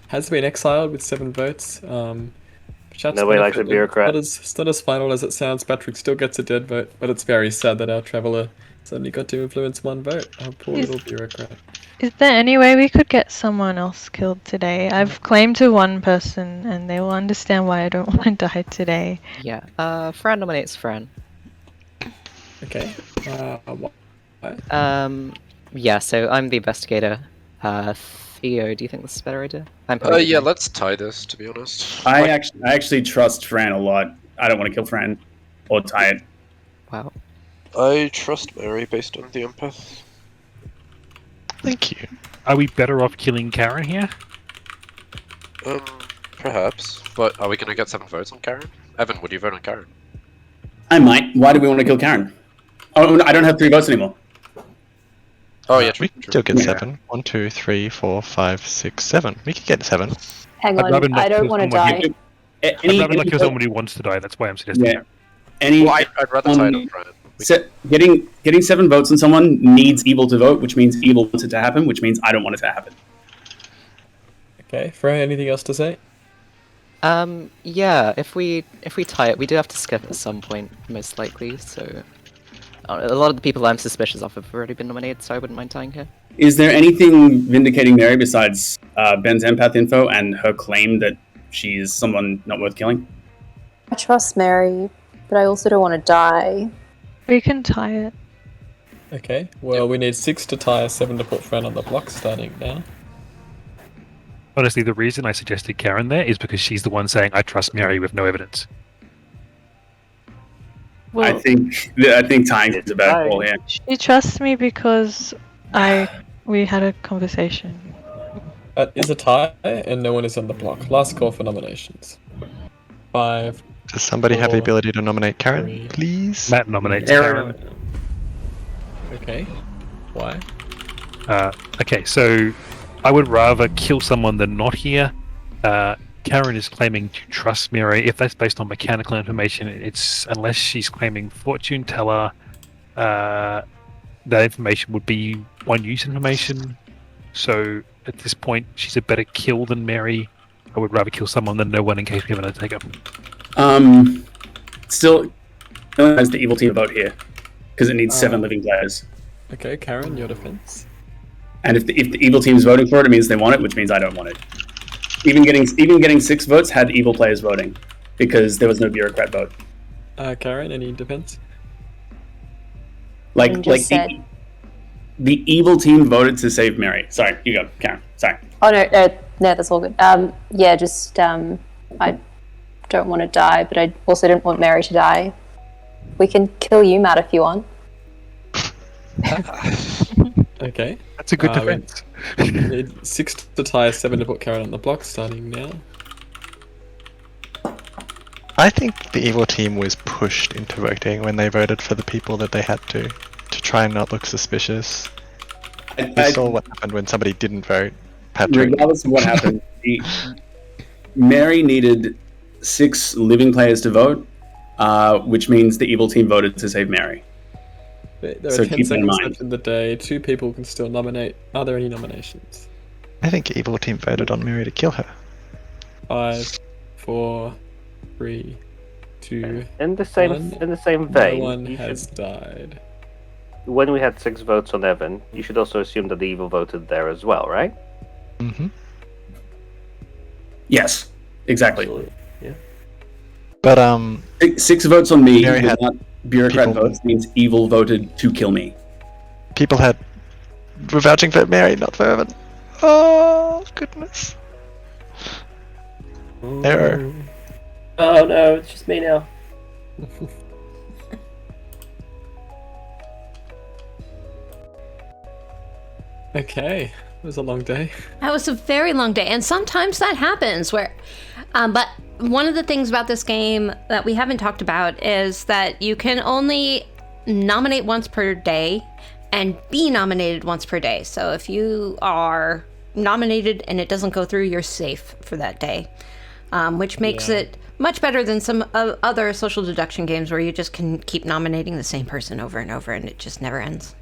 has been exiled with 7 votes. Nobody likes a bureaucrat. It's not as final as it sounds. Patrick still gets a dead vote, but it's very sad that our traveller suddenly got to influence 1 vote. Our poor little bureaucrat. Is there any way we could get someone else killed today? I've claimed to 1 person, and they will understand why I don't want to die today. Yeah. Fran nominates Fran. Okay. Why? Yeah. So I'm the investigator. Theo, do you think this is a better idea? Yeah, let's tie this, to be honest. I actually trust Fran a lot. I don't want to kill Fran or tie it. Wow. I trust Mary based on the empath. Thank you. Are we better off killing Karen here? Perhaps. But are we going to get 7 votes on Karen? Evan, would you vote on Karen? I might. Why do we want to kill Karen? Oh, I don't have 3 votes anymore. Oh, yeah, We true. can still get 7. 1, 2, 3, 4, 5, 6, 7. We can get 7. Hang I'd rather on, not I don't kill want to someone die. I'd rather not kill someone who wants to die. That's why I'm suggesting Yeah. that. Well, I'd rather tie it on Fran. Getting 7 votes on someone needs evil to vote, which means evil wants it to happen, which means I don't want it to happen. Okay, Freya, anything else to say? Yeah, if we tie it, we do have to skip at some point, most likely, so... A lot of the people I'm suspicious of have already been nominated, so I wouldn't mind tying here. Is there anything vindicating Mary besides Ben's empath info and her claim that she's someone not worth killing? I trust Mary, but I also don't want to die. We can tie it. Okay, well, we need 6 to tie, 7 to put Fran on the block starting now. Honestly, the reason I suggested Karen there is because she's the one saying, I trust Mary with no evidence. Well, I think tying is a bad call here. she trusts me because we had a conversation. That is a tie, and no one is on the block. Last call for nominations. 5. Does somebody have the 4, ability to nominate Karen, 3. please? Matt nominates Karen. Okay. Why? Okay, so I would rather kill someone than not here. Karen is claiming to trust Mary. If that's based on mechanical information, it's unless she's claiming fortune teller, that information would be one-use information. So at this point, she's a better kill than Mary. I would rather kill someone than no one in case we have an undertaker. Still, no one has the evil team vote here because it needs 7 living players. Okay, Karen, your defense. And if the evil team is voting for it, it means they want it, which means I don't want it. Even getting 6 votes had evil players voting because there was no bureaucrat vote. Karen, any defense? The evil team voted to save Mary. Sorry, you go, Karen. Sorry. Oh no, that's all good. Yeah, just I don't want to die, but I also don't want Mary to die. We can kill you, Matt, if you want. Okay. That's a good defense. We need 6 to tie, 7 to put Karen on the block starting now. I think the evil team was pushed into voting when they voted for the people that they had to try and not look suspicious. We saw what happened when somebody didn't vote. Patrick. Regardless of what happened, Mary needed 6 living players to vote, which means the evil team voted to save Mary. There are So 10 keep that in seconds mind. left in the day. 2 people can still nominate. Are there any nominations? I think evil team voted on Mary to kill her. 5, 4, 3, 2. In the same 1. vein, No one you has should, died. when we had 6 votes on Evan, you should also assume that the evil voted there as well, right? Mm-hmm. Yes, exactly. Absolutely. Yeah. But 6 votes on me Mary had without bureaucrat people- votes means evil voted to kill me. people were vouching for Mary, not for Evan. Oh goodness. Error. Oh no, it's just me now. Okay, it was a long day. That was a very long day, and sometimes that happens where but one of the things about this game that we haven't talked about is that you can only nominate once per day and be nominated once per day. So if you are nominated and it doesn't go through, you're safe for that day, which makes it much better than some other social deduction games where you just can keep nominating the same person over and over and it just never ends.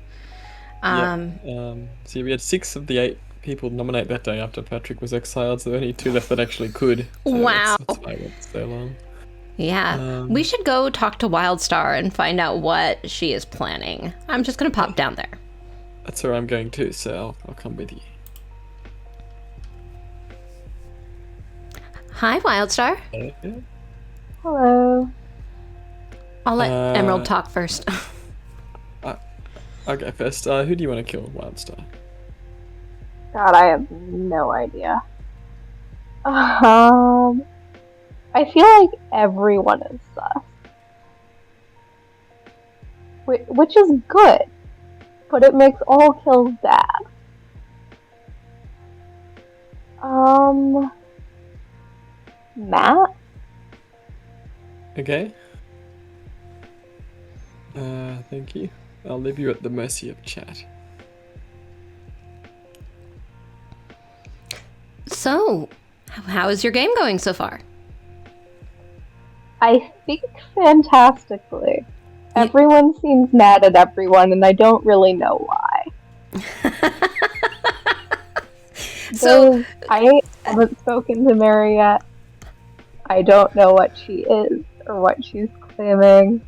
So we had 6 of the 8 people nominate that day after Patrick was exiled, so there were only 2 left that actually could. So Wow. That's why it went so long. Yeah, we should go talk to Wildstar and find out what she is planning. I'm just gonna pop down there. That's where I'm going too, so I'll come with you. Hi, Wildstar. Hello. I'll let Emerald talk first. I'll go first. Who do you want to kill, Wildstar? God, I have no idea. I feel like everyone is sus. Which is good, but it makes all kills bad. Matt? Okay. Thank you. I'll leave you at the mercy of chat. So, how is your game going so far? I think fantastically. Everyone seems mad at everyone, and I don't really know why. So I haven't spoken to Mary yet. I don't know what she is or what she's claiming,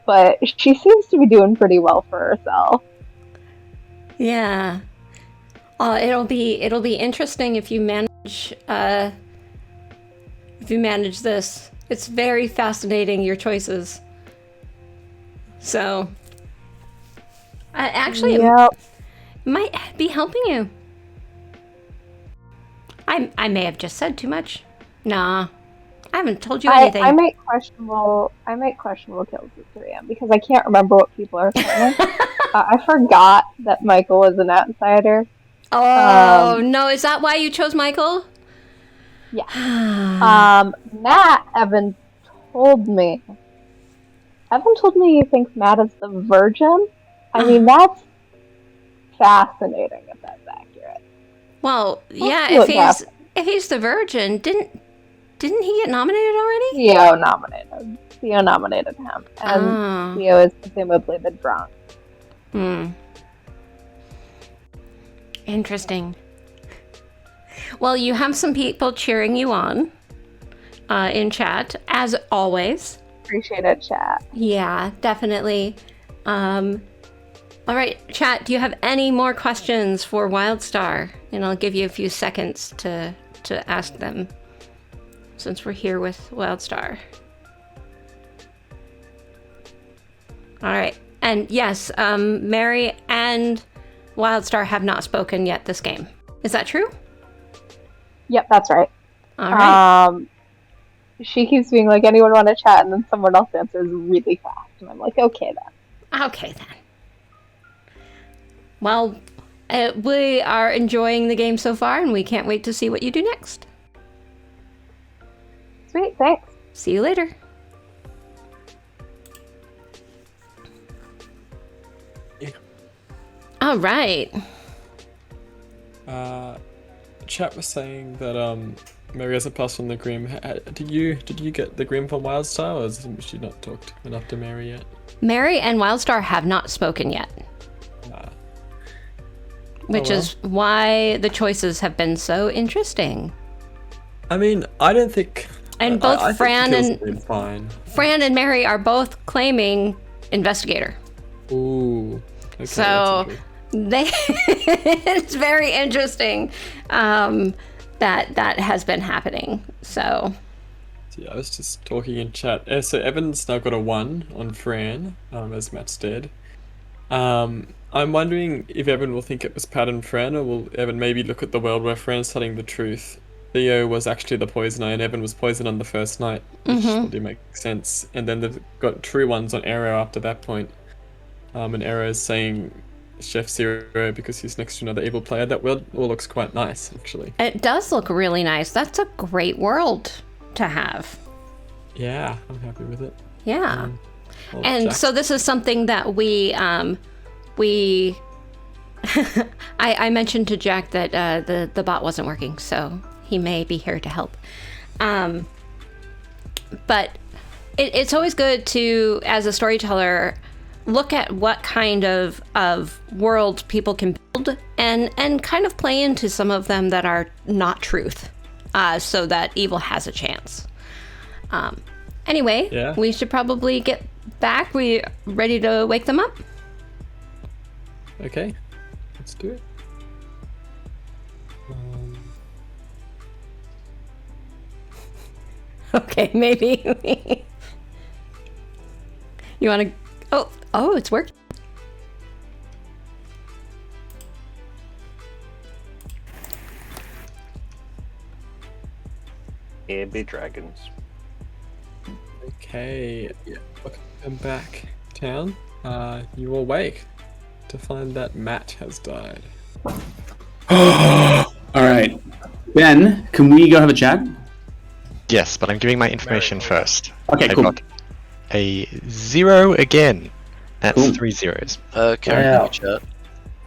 but she seems to be doing pretty well for herself. Yeah. It'll be interesting if you manage this. It's very fascinating, your choices. So, actually, it might be helping you. I may have just said too much. Nah, I haven't told you anything. I make questionable kills with 3M because I can't remember what people are saying. I forgot that Michael was an outsider. Oh no! Is that why you chose Michael? Yeah. Evan told me he thinks Matt is the virgin. I mean, that's fascinating if that's accurate. Well, yeah. If he's the virgin, didn't he get nominated already? Theo nominated him, and Theo is presumably the drunk. Interesting. Well, you have some people cheering you on in chat, as always. Appreciate it, chat. Yeah, definitely. All right, chat, do you have any more questions for Wildstar? And I'll give you a few seconds to ask them, since we're here with Wildstar. All right. And yes, Mary and Wildstar have not spoken yet this game. Is that true? Yep, that's right. All right. She keeps being like, anyone want to chat? And then someone else answers really fast. And I'm like, okay then. Okay then. Well, we are enjoying the game so far, and we can't wait to see what you do next. Sweet, thanks. See you later. Yeah. All right. Chat was saying that Mary hasn't passed on the Grim. Did you get the Grim from Wildstar, or has she not talked enough to Mary yet? Mary and Wildstar have not spoken yet. Which is why the choices have been so interesting. I mean, I don't think... And both Fran and Mary are both claiming investigator. Ooh. Okay, so it's very interesting that has been happening. So yeah, I was just talking in chat. So Evan's now got a 1 on Fran, as Matt's dead. I'm wondering if Evan will think it was Pat and Fran, or will Evan maybe look at the world where Fran's telling the truth. Theo was actually the poisoner, and Evan was poisoned on the first night, which probably makes sense. And then they've got true ones on Arrow after that point. And Arrow is saying Chef Zero because he's next to another evil player. That world all looks quite nice, actually. It does look really nice. That's a great world to have. Yeah, I'm happy with it. Yeah. And so this is something that we I mentioned to Jack that the bot wasn't working, so he may be here to help. But it's always good to, as a storyteller, look at what kind of world people can build and kind of play into some of them that are not truth, so that evil has a chance. Anyway, we should probably get back. We ready to wake them up? Okay, let's do it. Okay, maybe. You want to... Oh, it's working. Here be dragons. Okay, welcome back, town. You awake to find that Matt has died. All right, Ben, can we go have a chat? Yes, but I'm giving my information first. Okay, I cool. got a 0 again. That's Cool. 3 zeros. Karen, can you chat?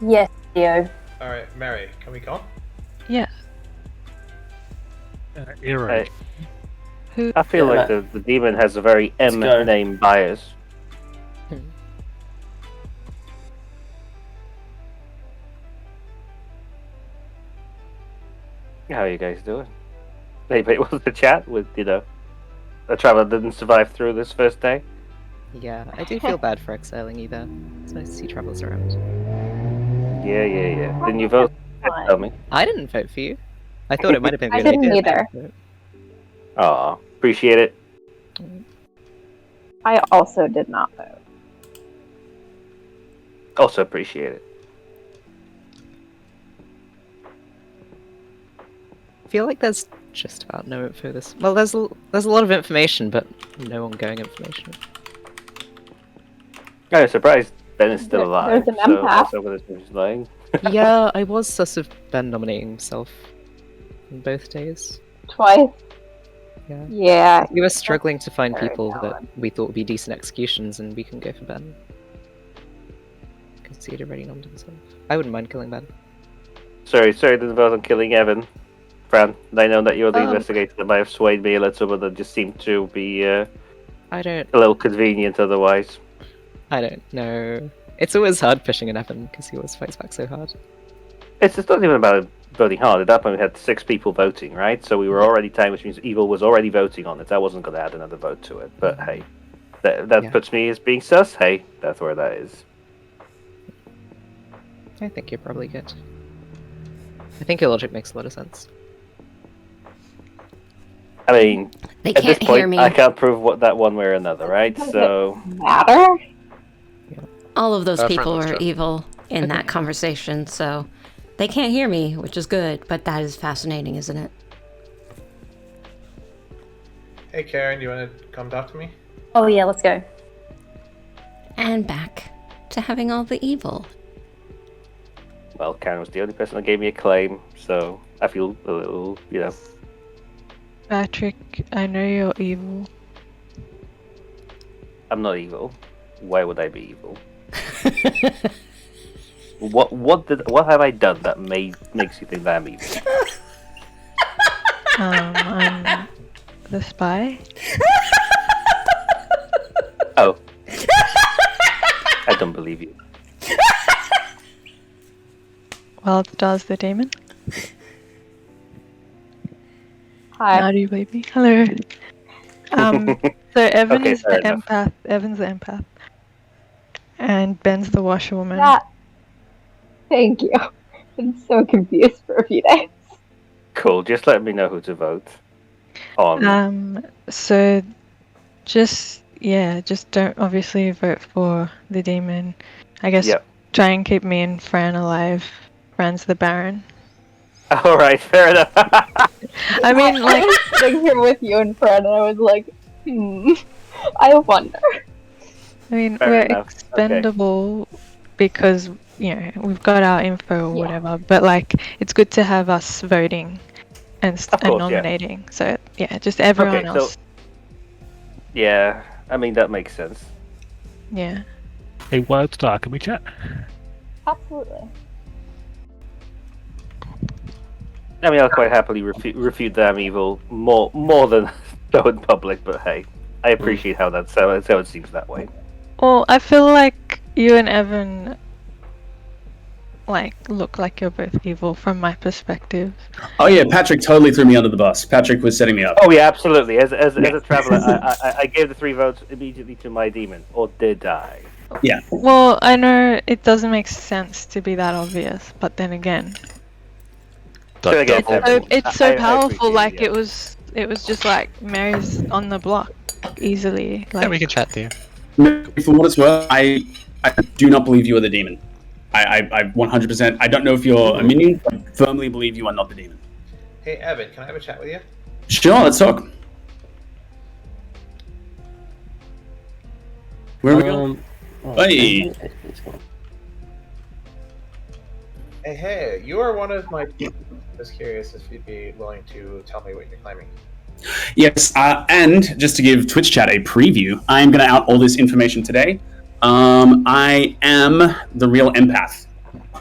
Yes, Theo. All right, Mary, can we come? Yeah. Hero. Who? I feel like the demon has a very M go. name bias. How are you guys doing? Maybe it was the chat with, a traveler that didn't survive through this first day. Yeah, I do feel bad for exiling you there. It's nice to see travellers around. Yeah. Didn't you vote? Tell me. I didn't vote for you. I thought it might have been a I good didn't idea. either. Aw, appreciate it. I also did not vote. Also appreciate it. I feel like there's just about no info this. Well, there's a lot of information, but no ongoing information. I'm surprised Ben is still alive. There's an so empath. that's over this news lying. Yeah, I was sus of Ben nominating himself on both days. Twice. Yeah. Yeah. We were struggling to find Very people that valid. we thought would be decent executions, and we can go for Ben. Because he'd already nominated himself. I wouldn't mind killing Ben. Sorry, didn't vote on killing Evan. Fran, I know that you're the Um, investigator that might have swayed me a little, but that just seemed to be I don't. a little convenient otherwise. I don't know. It's always hard pushing an Evan because he always fights back so hard. It's not even about voting hard. At that point, we had 6 people voting, right? So we were already timed, which means Evil was already voting on it. I wasn't going to add another vote to it. But hey, that Yeah. puts me as being sus. Hey, that's where that is. I think you're probably good. I think your logic makes a lot of sense. I mean, They at this can't hear point, me. I can't prove what that one way or another, right? Does So it matter? All of those Fran people looks are good. evil in that conversation, so they can't hear me, which is good, but that is fascinating, isn't it? Hey, Karen, you want to come talk to me? Oh yeah, let's go. And back to having all the evil. well, Karen was the only person that gave me a claim, so I feel a little, Patrick, I know you're evil. I'm not evil. Why would I be evil? What have I done that makes you think that I'm evil? I'm the spy. Oh. I don't believe you. Well, does the demon? Hi. How do you believe me? Hello. So Evan Okay, is the fair enough. empath. Evan's the empath. And Ben's the washerwoman. That. Thank you. Been so confused for a few days. Cool, just let me know who to vote on. So just don't obviously vote for the demon. I guess Yep. try and keep me and Fran alive. Fran's the Baron. Alright, fair enough. I mean, I like, was sitting here with you and Fred, and I was like, I wonder. I mean, Fair we're enough, okay. expendable because, we've got our info or Yeah. whatever, but, like, it's good to have us voting and, Of course, yeah. nominating. So, yeah, just everyone Okay, so- else. Yeah, I mean, that makes sense. Yeah. Hey, Wildstar, can we chat? Absolutely. I mean, I'll quite happily refute that I'm evil more than go in public, but hey, I appreciate how that's how it seems that way. Well, I feel like you and Evan, look like you're both evil from my perspective. Oh yeah, Patrick totally threw me under the bus. Patrick was setting me up. Oh yeah, absolutely. As a traveler, I gave the 3 votes immediately to my demon, or did I? Yeah. Well, I know it doesn't make sense to be that obvious, but then again, So again, it's so I powerful. appreciate Like it was just like Mary's on the block easily. Like, Yeah, we can chat there. For what it's worth, I do not believe you are the demon. I 100%. I don't know if you're a minion, but I firmly believe you are not the demon. Hey, Evan, can I have a chat with you? Sure, let's talk. Where are we going? Hey. Hey, you are one of my. Just curious if you'd be willing to tell me what you're claiming. Yes, and just to give Twitch chat a preview, I'm going to out all this information today. I am the real empath.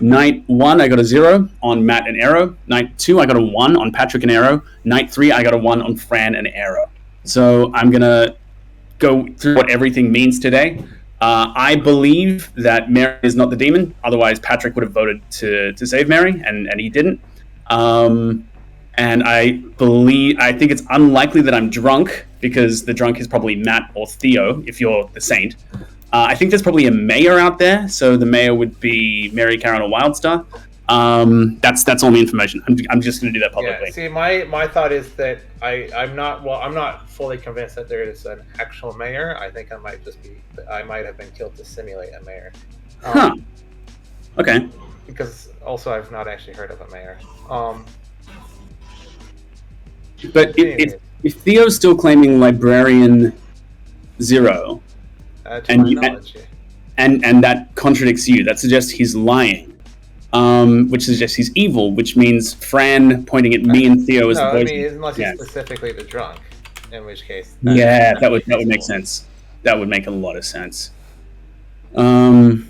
Night 1, I got a 0 on Matt and Arrow. Night 2, I got a 1 on Patrick and Arrow. Night 3, I got a 1 on Fran and Arrow. So I'm going to go through what everything means today. I believe that Mary is not the demon. Otherwise, Patrick would have voted to save Mary, and he didn't. And I think it's unlikely that I'm drunk, because the drunk is probably Matt or Theo, if you're the saint. I think there's probably a mayor out there, so the mayor would be Mary, Karen, or Wildstar. That's all the information. I'm just going to do that publicly. Yeah, see, my thought is that I'm not fully convinced that there is an actual mayor. I think I might have been killed to simulate a mayor. Okay. Because also I've not actually heard of a mayor. But if Theo's still claiming Librarian 0, and that contradicts you, that suggests he's lying, which suggests he's evil, which means Fran pointing at me and Theo is the poison. Unless he's specifically the drunk, in which case. That would make sense. That would make a lot of sense. In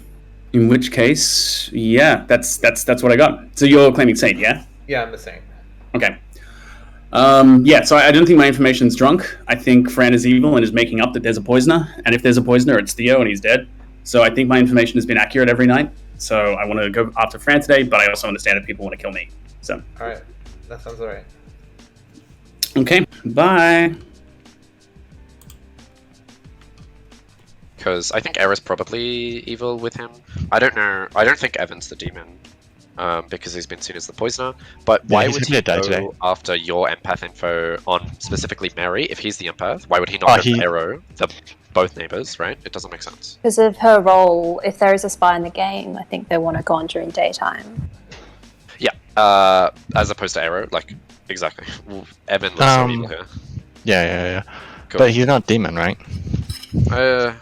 which case, that's what I got. So you're claiming saint, yeah? Yeah, I'm the saint. Okay. So I don't think my information's drunk. I think Fran is evil and is making up that there's a poisoner. And if there's a poisoner, it's Theo and he's dead. So I think my information has been accurate every night. So I want to go after Fran today, but I also understand that people want to kill me. So. Alright. That sounds alright. Okay. Bye. Because I think Era's probably evil with him. I don't know. I don't think Evan's the demon. Because he's been seen as the poisoner. But why would he go after your empath info on specifically Mary if he's the empath? Why would he not go for Arrow, both neighbors, right? It doesn't make sense. Because of her role, if there is a spy in the game, I think they want to go on during daytime. Yeah, as opposed to Arrow, exactly. Evan looks so evil here. Yeah. Cool. But he's not demon, right? No.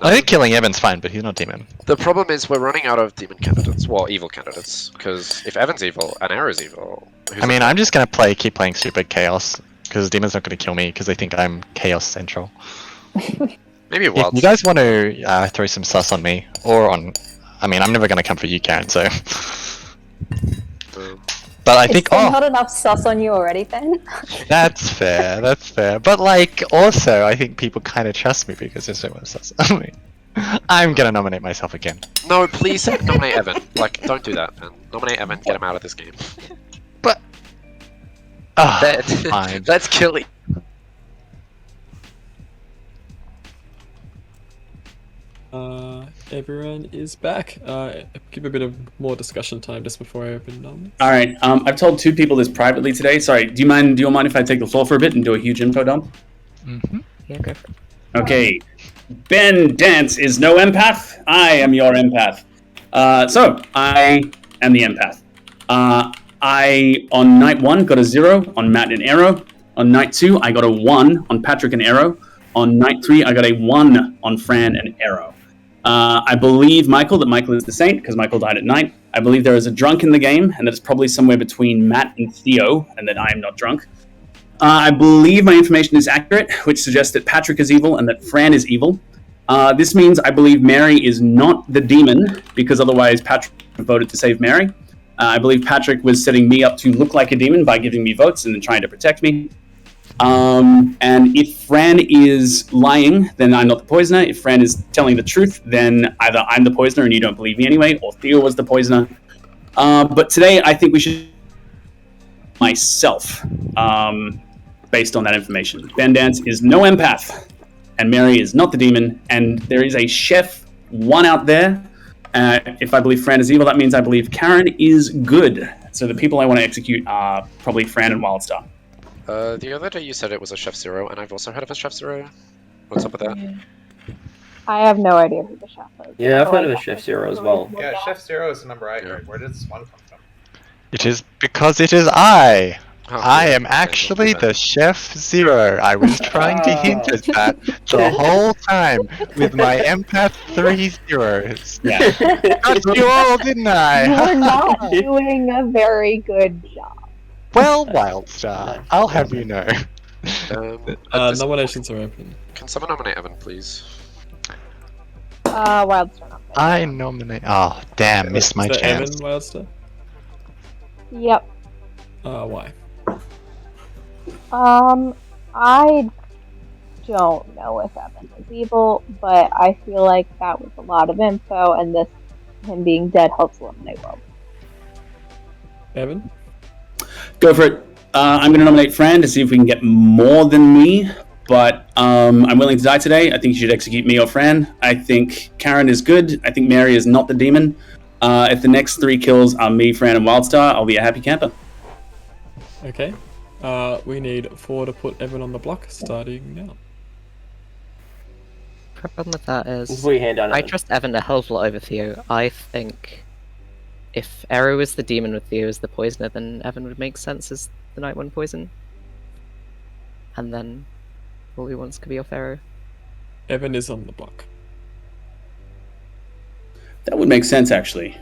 I think killing Evan's fine, but he's not demon. The problem is we're running out of demon candidates, well, evil candidates, because if Evan's evil and Arrow's evil... I'm just gonna keep playing stupid Chaos, because Demon's not gonna kill me, because they think I'm Chaos Central. Maybe Wild. If you guys want to throw some sus on me, or on... I'm never gonna come for you, Karen, so... But I think... not enough sus on you already, Ben? That's fair, But, also, I think people kind of trust me because there's so much sus on me. I'm gonna nominate myself again. No, please nominate Evan. Don't do that, man. Nominate Evan, get him out of this game. But... fine. Let's kill him. Everyone is back. Give a bit of more discussion time just before I open. All right. I've told 2 people this privately today. Sorry. Do you mind if I take the floor for a bit and do a huge info dump? Mm-hmm. Yeah, go for it. Okay. Ben Dance is no empath. I am your empath. So I am the empath. I on night 1 got a 0 on Matt and Arrow. On night 2 I got a 1 on Patrick and Arrow. On night 3 I got a 1 on Fran and Arrow. I believe that Michael is the saint, because Michael died at night. I believe there is a drunk in the game, and that it's probably somewhere between Matt and Theo, and that I am not drunk. I believe my information is accurate, which suggests that Patrick is evil and that Fran is evil. This means I believe Mary is not the demon, because otherwise Patrick voted to save Mary. I believe Patrick was setting me up to look like a demon by giving me votes and then trying to protect me. And if Fran is lying, then I'm not the poisoner. If Fran is telling the truth, then either I'm the poisoner and you don't believe me anyway, or Theo was the poisoner. But today I think we should myself, based on that information. Ben Dance is no empath, and Mary is not the demon, and there is a chef 1 out there. If I believe Fran is evil, that means I believe Karen is good. So the people I want to execute are probably Fran and Wildstar. The other day you said it was a Chef Zero, and I've also heard of a Chef Zero. What's up with that? I have no idea who the chef is. Yeah, I've heard of a Chef Zero as well. Yeah, Chef Zero is the number I heard. Where did this 1 come from? It is because it is I. I am actually the Chef Zero. I was trying to hint at that the whole time with my Empath 3 zeros. Yeah. Got you all, didn't I? You're not doing a very good job. Well, Wildstar, I'll have you know. Nominations are open. Can someone nominate Evan, please? Wildstar not there. I nominate. Oh, damn, missed my So chance. Evan Wildstar? Yep. Why? I don't know if Evan is evil, but I feel like that was a lot of info, and this, him being dead, helps eliminate World. Evan? Go for it. I'm going to nominate Fran to see if we can get more than me, but I'm willing to die today. I think you should execute me or Fran. I think Karen is good. I think Mary is not the demon. If the next 3 kills are me, Fran, and Wildstar, I'll be a happy camper. Okay. We need 4 to put Evan on the block, starting now. Problem with that is, Before you hand down I Evan. trust Evan a hell of a lot over Theo. I think if Arrow is the demon with Theo as the poisoner, then Evan would make sense as the Night 1 poison. And then all he wants could be off Arrow. Evan is on the block. That would make sense, actually.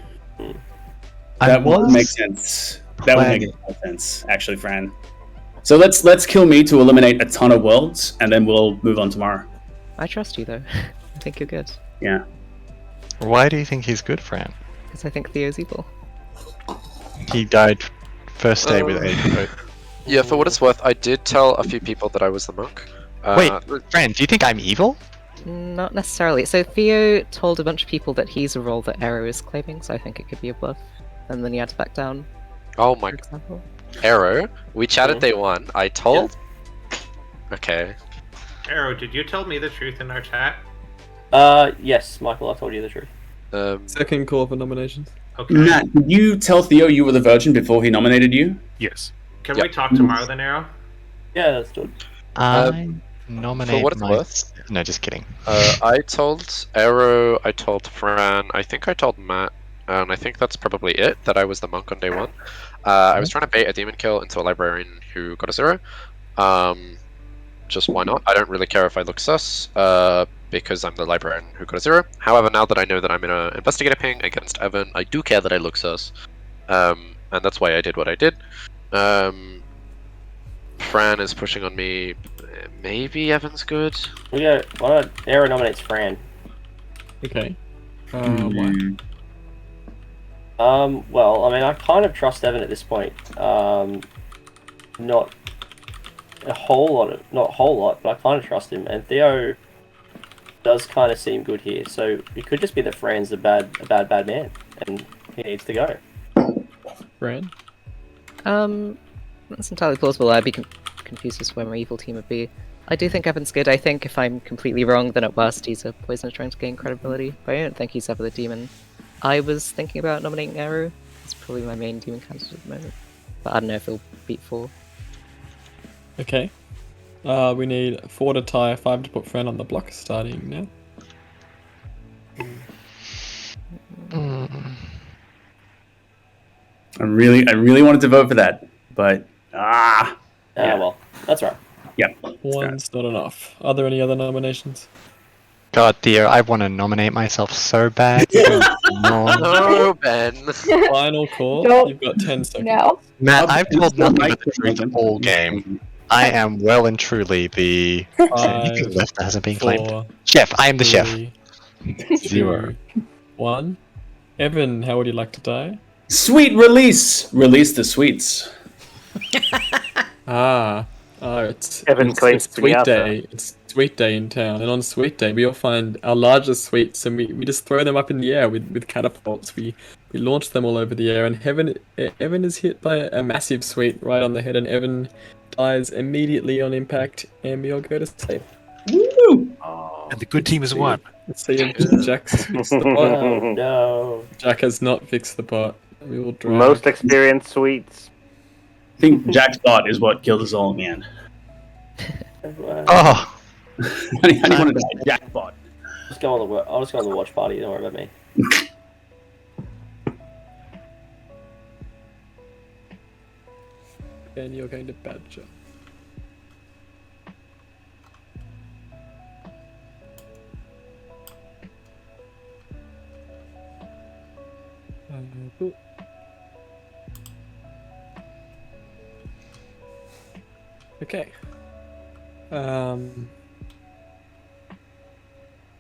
That would make sense. That would make more sense, actually, Fran. So let's kill me to eliminate a ton of worlds, and then we'll move on tomorrow. I trust you though. I think you're good. Yeah. Why do you think he's good, Fran? Because I think Theo's evil. He died first day with 8 votes. Yeah, for what it's worth, I did tell a few people that I was the monk. Wait, Fran, do you think I'm evil? Not necessarily. So Theo told a bunch of people that he's a role that Arrow is claiming, so I think it could be a bluff. And then he had to back down, Oh my for example. Arrow. We chatted day 1. I told. Okay. Arrow, did you tell me the truth in our chat? Yes, Michael, I told you the truth. Second call for nominations. Okay. Matt, did you tell Theo you were the virgin before he nominated you? Yes. Can we talk tomorrow then, Arrow? Yeah, that's good. I nominate for what it's my... worth, No, just kidding. I told Arrow, I told Fran, I think I told Matt, and I think that's probably it, that I was the monk on day 1. I was trying to bait a demon kill into a librarian who got a 0. Just why not? I don't really care if I look sus, because I'm the librarian who got a 0. However, now that I know that I'm in an investigator ping against Evan, I do care that I look sus. And that's why I did what I did. Fran is pushing on me. Maybe Evan's good. Why not Arrow nominates Fran? Okay. Why? Well, I mean, I kind of trust Evan at this point. Not a whole lot, but I kind of trust him. And Theo does kind of seem good here, so it could just be that Fran's a bad man, and he needs to go. Fran? That's entirely plausible. I'd be confused as to where my evil team would be. I do think Evan's good. I think if I'm completely wrong, then at worst he's a poisoner trying to gain credibility. But I don't think he's ever the demon. I was thinking about nominating Arrow. It's probably my main demon candidate at the moment. But I don't know if he'll beat 4. Okay. We need 4 to tie, 5 to put Fran on the block, starting now. I really wanted to vote for that, but yeah. Well, that's right. Yeah. One's not enough. Are there any other nominations? God, Theo, I want to nominate myself so bad. No, Ben. Final call. Don't- You've got 10 seconds. No. Matt, I've told nothing but the truth all game. I am well and truly the... Five, left that hasn't been claimed. 4, Chef, I am the chef. 3, 0. 2, 1. Evan, how would you like to die? Sweet release! Release the sweets. It's Evan it's claims to be sweet out day. It's sweet day in town, and on sweet day we all find our largest sweets, and we just throw them up in the air with catapults. We launch them all over the air, and Evan is hit by a massive sweet right on the head, and Evan dies immediately on impact, and we all go to sleep. Woo! And the good team has won. Let's see if Jack's fixed the pot. Oh, no. Jack has not fixed the pot. We will drag. Most experienced sweets. I think Jack's thought is what killed us all, man. Oh! How do you want to die? Jackpot. I'll just go on the watch party. Don't worry about me. Ben, you're going to Badger. Cool. Okay.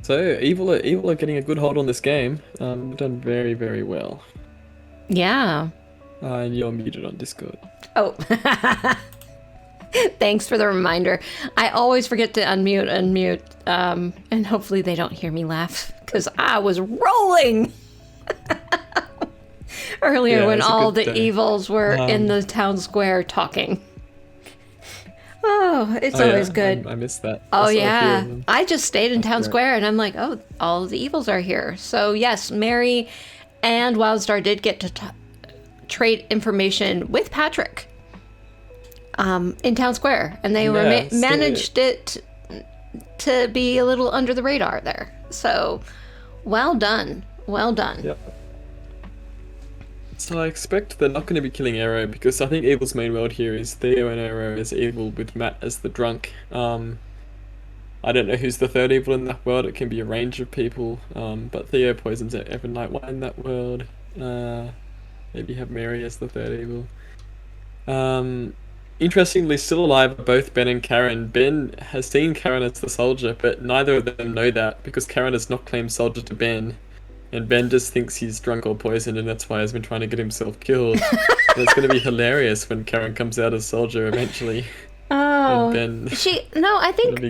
So evil are getting a good hold on this game. We've done very, very well. Yeah. And you're muted on Discord. Oh. Thanks for the reminder. I always forget to unmute, and hopefully they don't hear me laugh, because I was rolling earlier when all the evils were in the town square talking. Oh, it's always good. I missed that. Oh, yeah. I just stayed in town square, and I'm like, oh, all of the evils are here. So, yes, Mary and Wildstar did get to trade information with Patrick in town square, and they were managed it to be a little under the radar there. So, well done. Well done. Yep. So I expect they're not going to be killing Arrow, because I think Evil's main world here is Theo and Arrow as evil with Matt as the drunk. I don't know who's the third evil in that world. It can be a range of people, but Theo poisons Evan Nightwine in that world. Maybe have Mary as the third evil. Interestingly, still alive are both Ben and Karen. Ben has seen Karen as the soldier, but neither of them know that, because Karen has not claimed soldier to Ben. And Ben just thinks he's drunk or poisoned, and that's why he's been trying to get himself killed. And it's going to be hilarious when Karen comes out as soldier eventually. Oh, and Ben, I think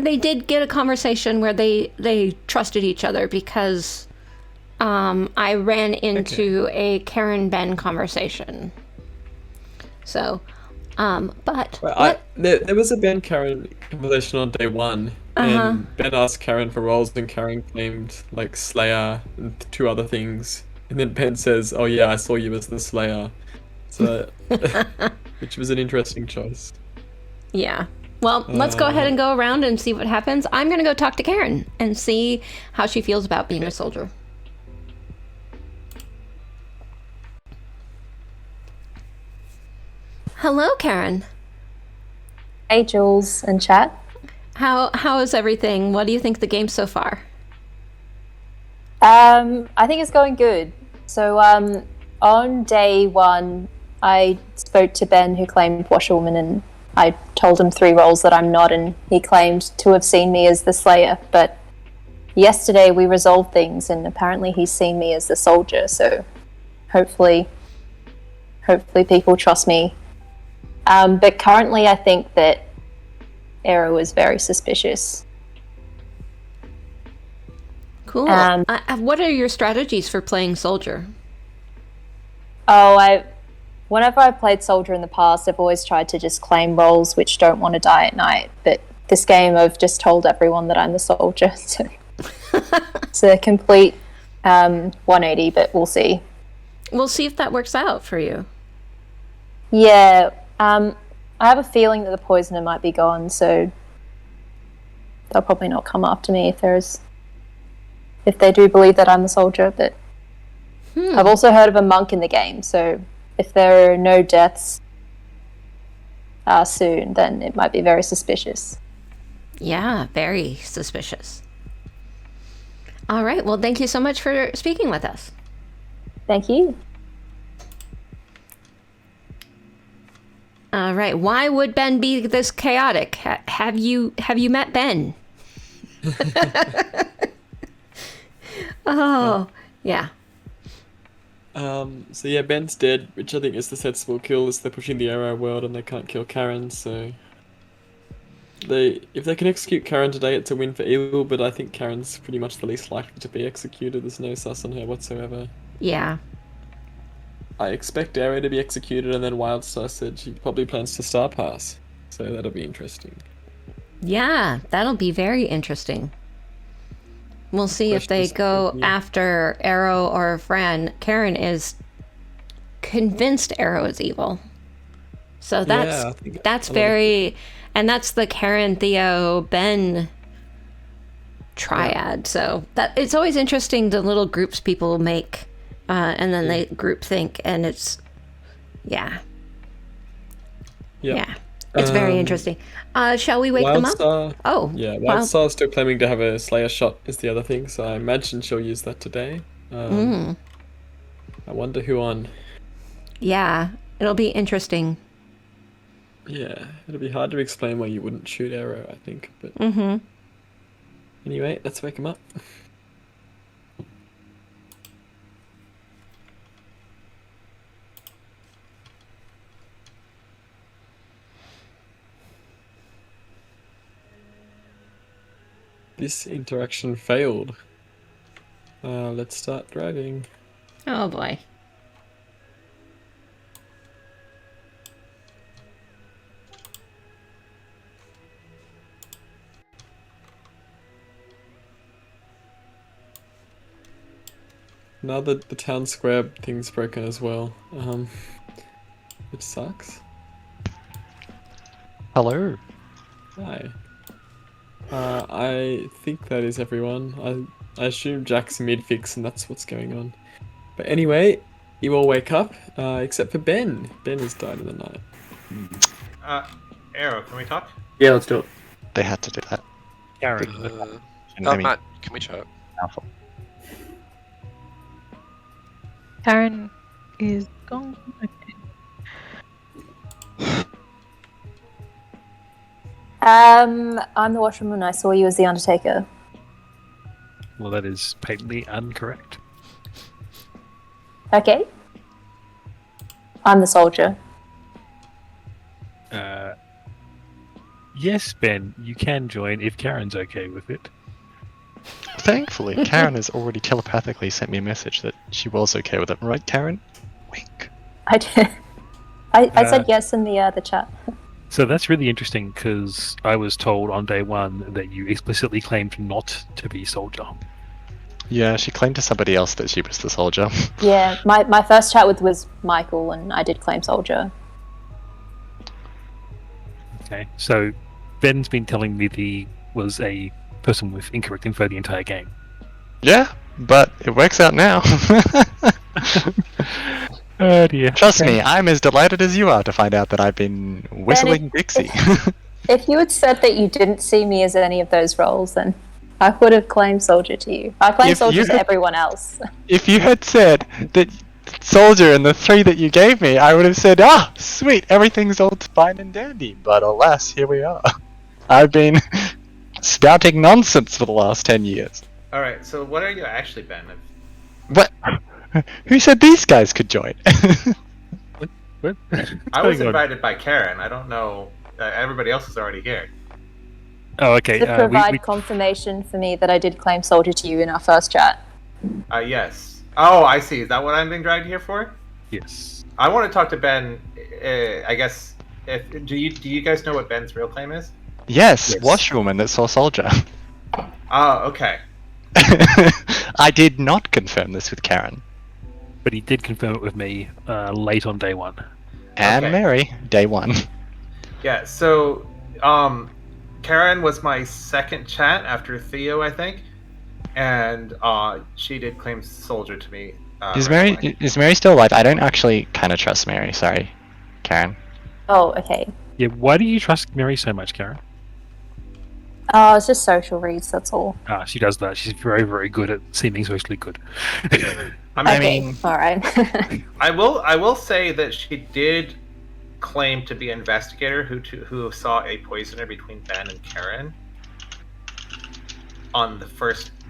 they did get a conversation where they trusted each other, because I ran into a Karen Ben conversation. So, but there was a Ben Karen conversation on day one. And Ben asked Karen for roles, and Karen claimed like Slayer and two other things. And then Ben says, "Oh yeah, I saw you as the Slayer," so which was an interesting choice. Yeah. Well, let's go ahead and go around and see what happens. I'm gonna go talk to Karen and see how she feels about being a soldier. Hello, Karen. Hey, Julz and chat. How is everything? What do you think of the game so far? I think it's going good. So on day one, I spoke to Ben, who claimed Washerwoman, and I told him 3 roles that I'm not, and he claimed to have seen me as the Slayer. But yesterday we resolved things, and apparently he's seen me as the soldier. So hopefully people trust me. But currently, I think that Arrow is very suspicious. Cool. What are your strategies for playing soldier? Whenever I've played soldier in the past, I've always tried to just claim roles which don't want to die at night. But this game, I've just told everyone that I'm the soldier. So it's a complete 180, but we'll see. We'll see if that works out for you. Yeah. I have a feeling that the poisoner might be gone, so they'll probably not come after me if they do believe that I'm the soldier. But I've also heard of a monk in the game, so if there are no deaths soon, then it might be very suspicious. Yeah, very suspicious. All right, well, thank you so much for speaking with us. Thank you. All right. Why would Ben be this chaotic? Have you met Ben? Oh, yeah. So yeah, Ben's dead, which I think is the sensible kill, as they're pushing the Arrow world and they can't kill Karen. So if they can execute Karen today, it's a win for Evil. But I think Karen's pretty much the least likely to be executed. There's no sus on her whatsoever. Yeah. I expect Arrow to be executed, and then Wildstar said she probably plans to Star Pass. So that'll be interesting. Yeah, that'll be very interesting. We'll see if they go after Arrow or Fran. Karen is convinced Arrow is evil. So that's very... And that's the Karen, Theo, Ben triad. So it's always interesting, the little groups people make. And then they group think, and it's, yeah. Yeah. It's very interesting. Shall we wake them up? Oh. Yeah, Wildstar's still claiming to have a Slayer shot is the other thing, so I imagine she'll use that today. I wonder who on. Yeah, it'll be interesting. Yeah, it'll be hard to explain why you wouldn't shoot arrow, I think. But anyway, let's wake him up. This interaction failed. Let's start driving. Oh boy. Now that the town square thing's broken as well, which sucks. Hello. Hi. I think that is everyone. I assume Jack's mid-fix and that's what's going on. But anyway, you all wake up, except for Ben. Ben has died in the night. Arrow, can we talk? Yeah, let's do it. They had to do that. Karen. Matt, can we chat? Karen is gone. I'm the washerwoman. I saw you as the Undertaker. Well, that is patently incorrect. Okay. I'm the soldier. Yes, Ben, you can join if Karen's okay with it. Thankfully, Karen has already telepathically sent me a message that she was okay with it. Right, Karen? Wink. I did. I said yes in the chat. So that's really interesting because I was told on day one that you explicitly claimed not to be soldier. Yeah, she claimed to somebody else that she was the soldier. Yeah, my first chat was Michael, and I did claim soldier. Okay, so Ben's been telling me that he was a person with incorrect info the entire game. Yeah, but it works out now. Oh dear. Trust me, I'm as delighted as you are to find out that I've been whistling Dixie. If you had said that you didn't see me as any of those roles, then I would have claimed soldier to you. I claimed soldier to everyone else. If you had said that soldier and the 3 that you gave me, I would have said, sweet, everything's all fine and dandy. But alas, here we are. I've been spouting nonsense for the last 10 years. Alright, so what are you actually, Ben? What? Who said these guys could join? What? I was invited by Karen. I don't know. Everybody else is already here. Oh, okay. To provide confirmation for me that I did claim soldier to you in our first chat. Yes. Oh, I see. Is that what I'm being dragged here for? Yes. I want to talk to Ben. I guess. Do you guys know what Ben's real claim is? Yes, washerwoman that saw soldier. Oh, okay. I did not confirm this with Karen. But he did confirm it with me late on day one. And Okay. Mary, day 1. Yeah. So, Karen was my second chat after Theo, I think, and she did claim soldier to me. Is right away. Mary still alive? I don't actually kind of trust Mary. Sorry, Karen. Oh, okay. Yeah, why do you trust Mary so much, Karen? Oh, it's just social reads, that's all. She does that. She's very, very good at seeming socially good. I mean, alright. I will say that she did claim to be an investigator who saw a poisoner between Ben and Karen on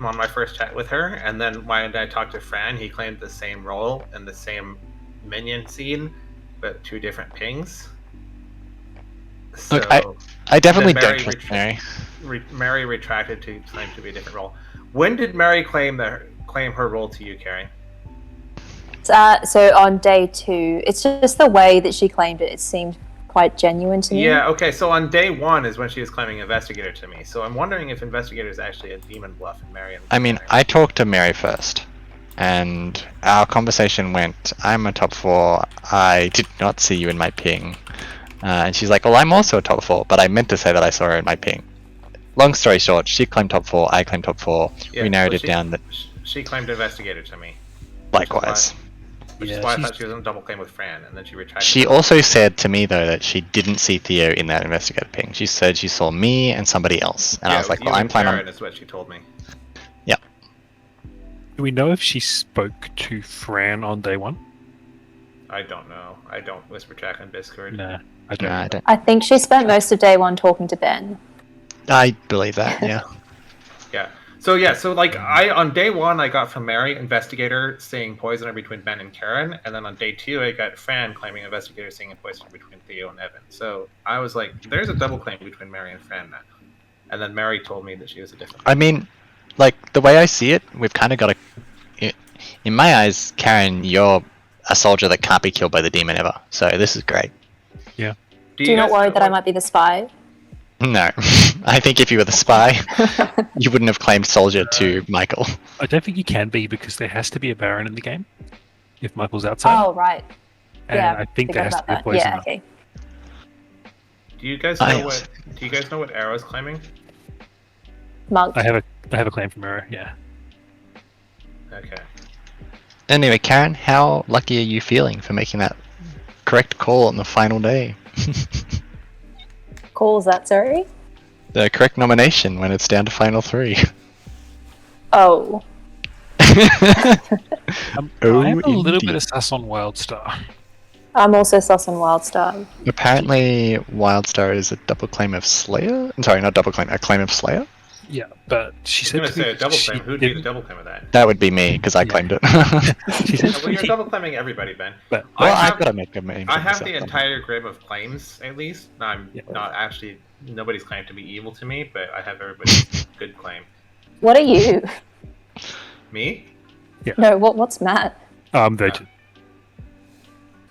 my first chat with her, and then when I talked to Fran, he claimed the same role in the same minion scene, but 2 different pings. So look, I definitely then don't trust Mary. Mary retracted to claim to be a different role. When did Mary claim her role to you, Carrie? So on day 2, it's just the way that she claimed it. It seemed quite genuine to me. Yeah, okay, so on day 1 is when she was claiming investigator to me. So I'm wondering if investigator is actually a demon bluff and Mary. I mean, I talked to Mary first, and our conversation went, I'm a top 4, I did not see you in my ping. And she's like, well, I'm also a top 4, but I meant to say that I saw her in my ping. Long story short, she claimed top 4, I claimed top 4, Yeah, we narrowed so it down that... She claimed investigator to me. Likewise. which is Yeah, why I she's- thought she was on double claim with Fran, and then she retracted. She also said to me though that she didn't see Theo in that investigator ping. She said she saw me and somebody else, and I was like, "Well, I'm planning on." Is what she told me. Do we know if she spoke to Fran on day one? I don't know. I don't whisper track on Discord. Nah, I don't. No, I don't. I think she spent most of day one talking to Ben. I believe that. Yeah. Yeah. So like on day one I got from Mary investigator saying poisoner between Ben and Karen, and then on day two I got Fran claiming investigator saying a poisoner between Theo and Evan. So I was like, there's a double claim between Mary and Fran now. And then Mary told me that she was a different. I mean, like the way I see it, we've kind of got a. In my eyes, Karen, you're a soldier that can't be killed by the demon ever. So this is great. Yeah. Do you not worry that I might be the spy? No, I think if you were the spy, you wouldn't have claimed soldier to Michael. I don't think you can be because there has to be a Baron in the game if Michael's outside. Oh, right. And Yeah, I think there forgot has to be a about that. poisoner. Yeah, okay. Do you guys know what Arrow's claiming? Monk. I have a claim from her. Yeah. Okay. Anyway, Karen, how lucky are you feeling for making that correct call on the final day? Calls that, sorry? The correct nomination when it's down to final 3. Oh. I have a little indeed. bit of sus on Wildstar. I'm also sus on Wildstar. Apparently, Wildstar is a double claim of Slayer. I'm sorry, not double claim, a claim of Slayer. Yeah, but she I said was to gonna me say a double she claim. Who'd be the didn't- double claim of that? That would be me because I claimed it. She said Well, you're double claiming everybody, Ben. But well, I I've have- got to make a name. I have the entire grid of claims, at least. I'm Yeah. not actually. Nobody's claimed to be evil to me, but I have everybody's good claim. What are you? Me? No, what's Matt? Virgin.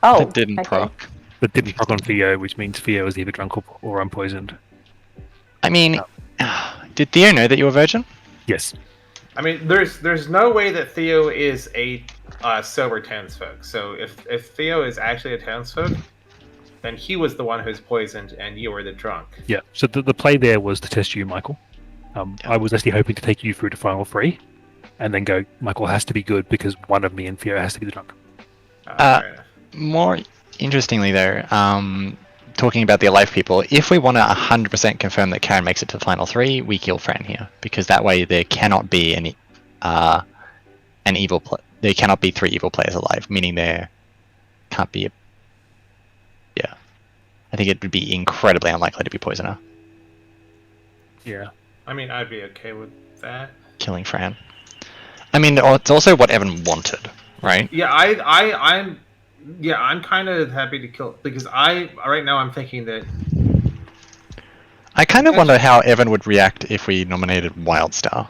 Oh, It didn't okay. proc. But didn't proc on Theo, which means Theo is either drunk or unpoisoned. I mean, did Theo know that you were virgin? Yes. I mean, there's no way that Theo is a sober townsfolk. So if Theo is actually a townsfolk, then he was the one who's poisoned, and you were the drunk. Yeah. So the play there was to test you, Michael. I was actually hoping to take you through to final 3, and then go, Michael has to be good because one of me and Theo has to be the drunk. Fair enough. More interestingly, though, talking about the alive people, if we want to 100% confirm that Karen makes it to the final 3, we kill Fran here because that way there cannot be an evil. There cannot be 3 evil players alive, meaning there can't be. I think it would be incredibly unlikely to be poisoner Yeah. I mean, I'd be okay with that. killing Fran. I mean, it's also what Evan wanted, right? Yeah, I'm kind of happy to kill because right now I'm thinking that I kind of wonder how Evan would react if we nominated Wildstar.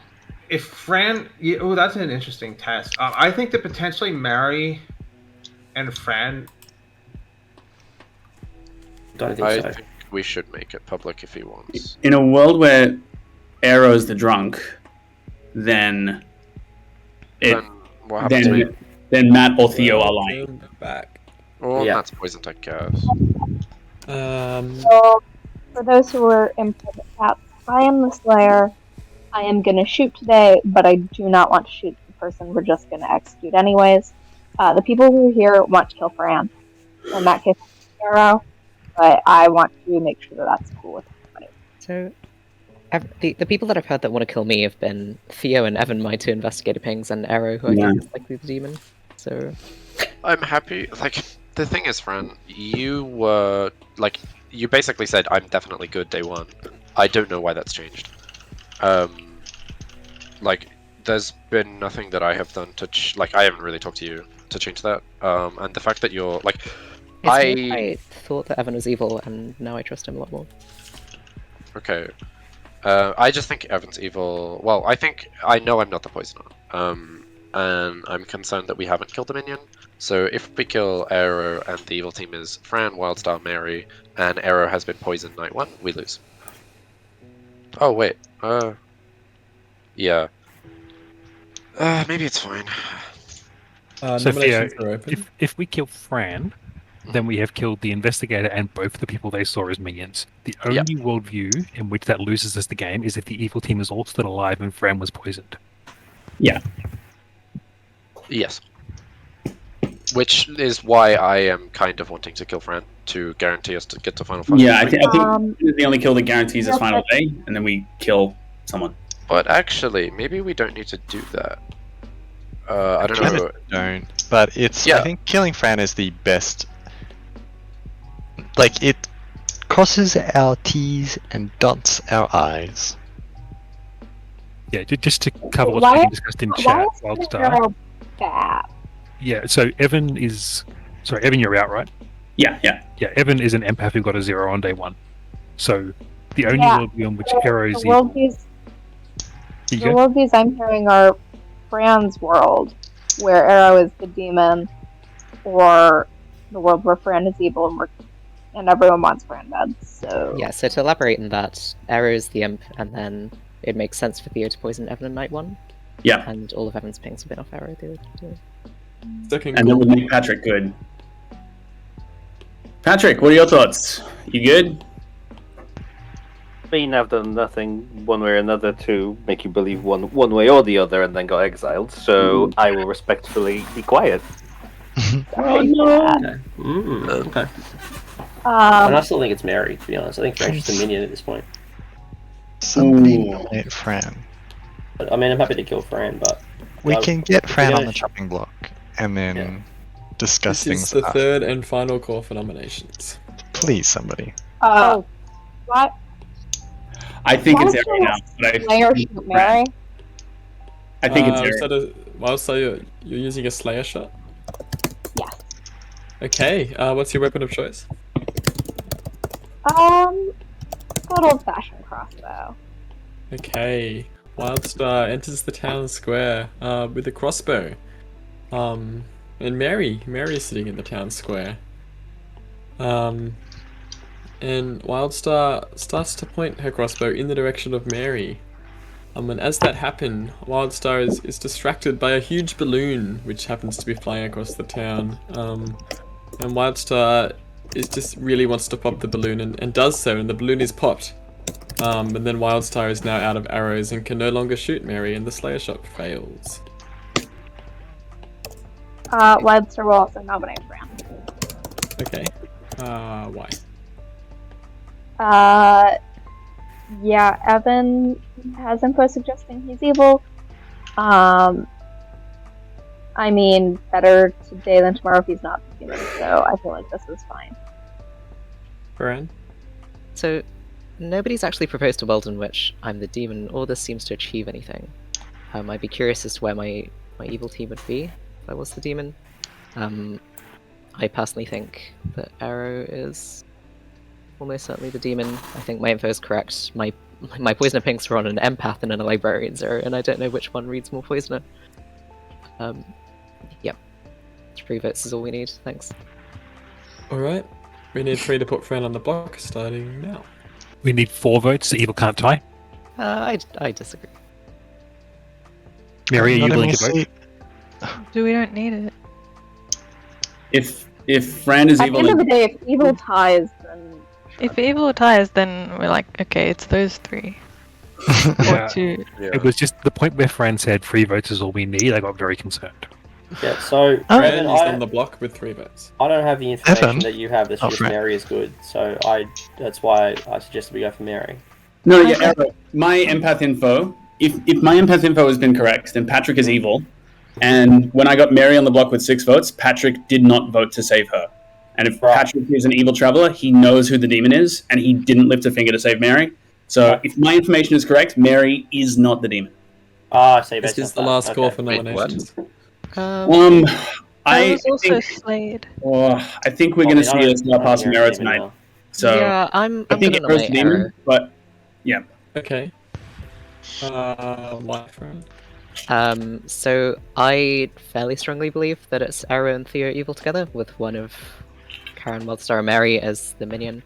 if Fran, that's an interesting test. I think that potentially Mary and Fran. Don't think I so. think we should make it public if he wants. In a world where Arrow's the drunk, then Then what happens to you? then Matt or Theo are lying. Back. Or Yeah. Matt's poisoned, I guess. So, for those who were in private chat, I am the Slayer. I am going to shoot today, but I do not want to shoot the person we're just going to execute anyways. The people who are here want to kill Fran. In that case, Arrow. But I want to make sure that that's cool with everybody. So, the people that I've heard that want to kill me have been Theo and Evan, my 2 investigator pings, and Arrow, who I think is likely the demon. So, I'm happy. Like, the thing is, Fran, you were you basically said I'm definitely good day 1. I don't know why that's changed. There's been nothing that I have done to I haven't really talked to you to change that. And the fact that you're I thought that Evan was evil, and now I trust him a lot more. Okay. I just think Evan's evil. Well, I know I'm not the poisoner. And I'm concerned that we haven't killed the minion. So if we kill Arrow and the evil team is Fran, Wildstar, Mary, and Arrow has been poisoned night 1, we lose. Oh wait. Yeah. Maybe it's fine. So Theo, Nominations are open. if we kill Fran, then we have killed the investigator and both the people they saw as minions. The only worldview in which that loses us the game is if the evil team is all still alive and Fran was poisoned. Yeah. Yes. Which is why I am kind of wanting to kill Fran to guarantee us to get to final fight. Yeah, I think Um, it's the only kill that guarantees us yeah, final but- day, and then we kill someone. But actually, maybe we don't need to do that. I don't know. Don't. But it's. Yeah. I think killing Fran is the best. Like it crosses our T's and dots our I's. Yeah, just to cover what's Why- being discussed in Why chat, is Wildstar. Arrow bad? Yeah, so Evan is. Sorry, Evan, you're out, right? Yeah. Yeah, Evan is an empath who got a 0 on day 1. So the only Yeah. worldview on which The Arrow's the worldviews, You the go? worldviews I'm hearing are Fran's world, where Arrow is the demon, or the world where Fran is evil and everyone wants Fran dead. So Yeah, so to elaborate on that, Arrow's the imp, and then it makes sense for Theo to poison Evan in night 1. Yeah. And all of Evan's pings have been off Arrow. Second And that would make Patrick good. Patrick, what are your thoughts? You good? I mean, I've done nothing one way or another to make you believe one way or the other, and then got exiled. So I will respectfully be quiet. Oh no! Okay. And I um, still think it's Mary, to be honest. I think Frank's just a minion at this point. Somebody Ooh. nominate Fran. But, I mean, I'm happy to kill Fran, but We Uh, can get if Fran you're on gonna the chopping block and then Yeah. discuss This is things. the after. third and final call for nominations. Please, somebody. what? I think Why it's would Aaron you now. But I, Slayer shoot Mary? I think it's Aaron. So you're using a Slayer shot? Yes. Okay, what's your weapon of choice? Good old-fashioned crossbow. Okay, Wildstar enters the town square with a crossbow. And Mary is sitting in the town square. And Wildstar starts to point her crossbow in the direction of Mary. And as that happens, Wildstar is distracted by a huge balloon which happens to be flying across the town. And Wildstar just really wants to pop the balloon and does so, and the balloon is popped. And then Wildstar is now out of arrows and can no longer shoot Mary, and the Slayer shot fails. Wildstar will also nominate Fran. Okay. Why? Yeah, Evan has info suggesting he's evil. I mean, better today than tomorrow if he's not human, so I feel like this is fine. Baran? So, nobody's actually proposed to Weldon which I'm the demon, or this seems to achieve anything. I'd be curious as to where my evil team would be if I was the demon. I personally think that Arrow is almost certainly the demon. I think my info is correct. My poisoner pinks are on an empath and a librarian 0, and I don't know which one reads more poisoner. Yep. 3 votes is all we need, thanks. Alright. We need 3 to put Fran on the block, starting now. We need 4 votes, so evil can't tie. I disagree. Mary, are you Not willing even to vote? We don't need it. If Fran is At the evil, end of then the day, if evil ties, then If evil ties, then we're like, okay, it's those 3. Yeah. Or 2. Yeah. It was just the point where Fran said 3 votes is all we need. I got very concerned. Yeah, so Fran Evan, is on the block with 3 votes. I don't have the information Evan? that you have. That's Oh, just Fran. Mary is good. So that's why I suggested we go for Mary. no, yeah, Arrow, my empath info. If my empath info has been correct, then Patrick is evil. And when I got Mary on the block with 6 votes, Patrick did not vote to save her. And if Right. Patrick is an evil traveler, he knows who the demon is, and he didn't lift a finger to save Mary. So if my information is correct, Mary is not the demon. Ah, I see. This based is off the that. last call Okay. for Wait, what? nominations. I I was also think, slayed. I think we're going to see a star pass from Arrow tonight. Now. So yeah, I'm I think gonna Arrow's the nominate Arrow. demon, but yeah. Okay. Why, Fran? So I fairly strongly believe that it's Arrow and Theo evil together, with one of Karen, Wildstar, and Mary as the minion.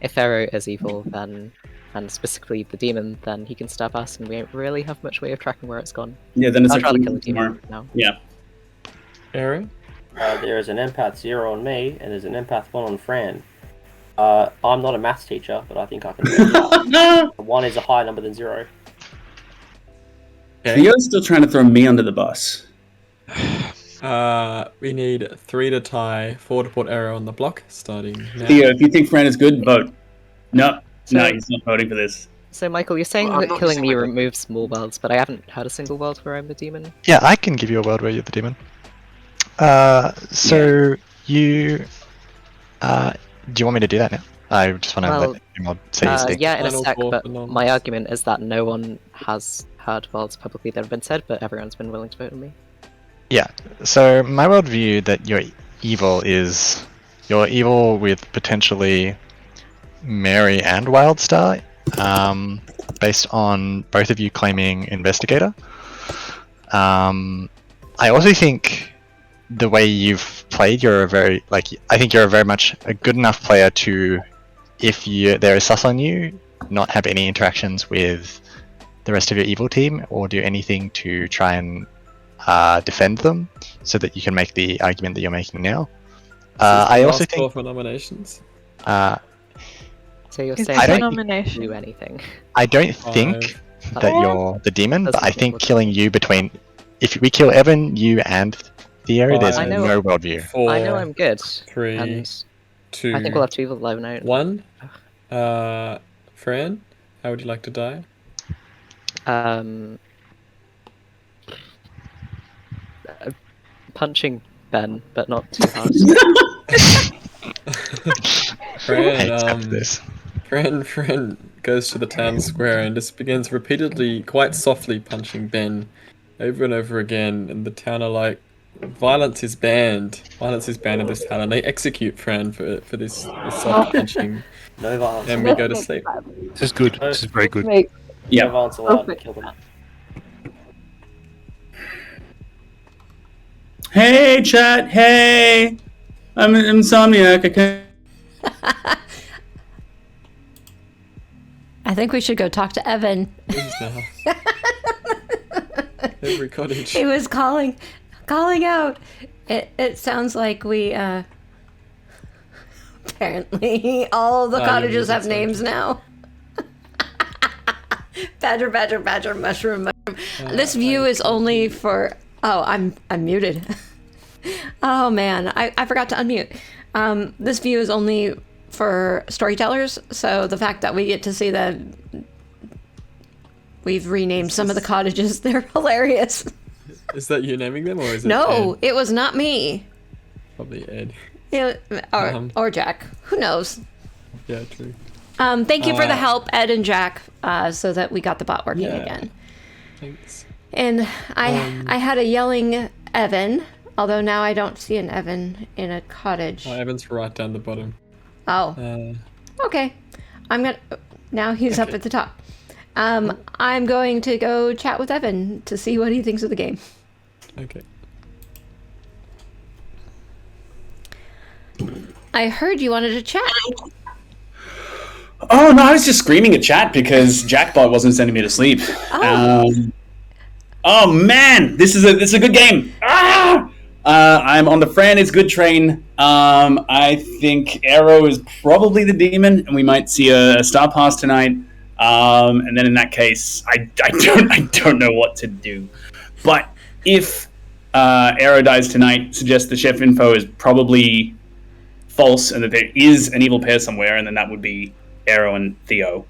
If Arrow is evil, then, and specifically the demon, then he can stab us, and we don't really have much way of tracking where it's gone. Yeah, then it's I'd a rather clean kill the demon tomorrow. now. Yeah. Aaron? There is an empath 0 on me, and there's an empath 1 on Fran. I'm not a maths teacher, but I think I can figure it out. 1 is a higher number than 0. Theo's still trying to throw me under the bus. We need 3 to tie, 4 to put arrow on the block, starting now. Theo, if you think Fran is good, vote. No, So- he's not voting for this. So, Michael, you're saying Well, I'm that not killing using me my vote. removes small worlds, but I haven't had a single world where I'm the demon. Yeah, I can give you a world where you're the demon. So you, do you want me to do that now? I just want to Well, let him say his thing. Yeah, in a Final sec, call but for nonce. my argument is that no one has heard worlds publicly that have been said, but everyone's been willing to vote on me. Yeah. So my worldview that you're evil with potentially Mary and Wildstar, based on both of you claiming Investigator. I also think the way you've played, I think you're very much a good enough player to, if there is sus on you, not have any interactions with the rest of your evil team or do anything to try and defend them, so that you can make the argument that you're making now. I also Last call think for nominations. So you're Is saying I this a don't- nomination? do anything. I don't think that Oh. you're the demon, That's but I not think what- killing you if we kill Evan, you and Theo, there's I know- no worldview. 4, I know I'm good, 3, and 2, I think we'll have to evil live out. 1. Fran, how would you like to die? Punching Ben, but not too hard. Fran, Hey, accept this. Fran goes to the town square and just begins repeatedly, quite softly, punching Ben over and over again. And the town are like, violence is banned. Violence is banned in this town. And they execute Fran for this soft punching. No violence. And we go to sleep. This is good. This is very good. Make No violence allowed. Perfect. Kill them. Hey, chat. Hey, I'm an insomniac. I can't. I think we should go talk to Evan. Please now. Every cottage. He was calling out. It sounds like we apparently all the Oh, cottages yeah, have that's names now. Badger, mushroom. This view is only for. Oh, I'm muted. Oh man, I forgot to unmute. This view is only for storytellers, so the fact that we get to see that we've renamed some of the cottages, they're hilarious. Is that you naming them, or is it No, Ed? it was not me. Probably Ed. Or Jack. Who knows? Yeah, true. Thank you for the help, Ed and Jack, so that we got the bot working Yeah. again. Thanks. And I had a yelling Evan, although now I don't see an Evan in a cottage. Evan's right down the bottom. Oh, okay. Now he's up Okay. at the top. I'm going to go chat with Evan to see what he thinks of the game. Okay. I heard you wanted to chat. Oh no, I was just screaming at chat because Jackbot wasn't sending me to sleep. Oh man, this is a good game. I'm on the Fran is good train. I think Arrow is probably the demon, and we might see a Star Pass tonight. And then in that case, I don't know what to do. But if Arrow dies tonight, suggests the chef info is probably false, and that there is an evil pair somewhere, and then that would be Arrow and Theo.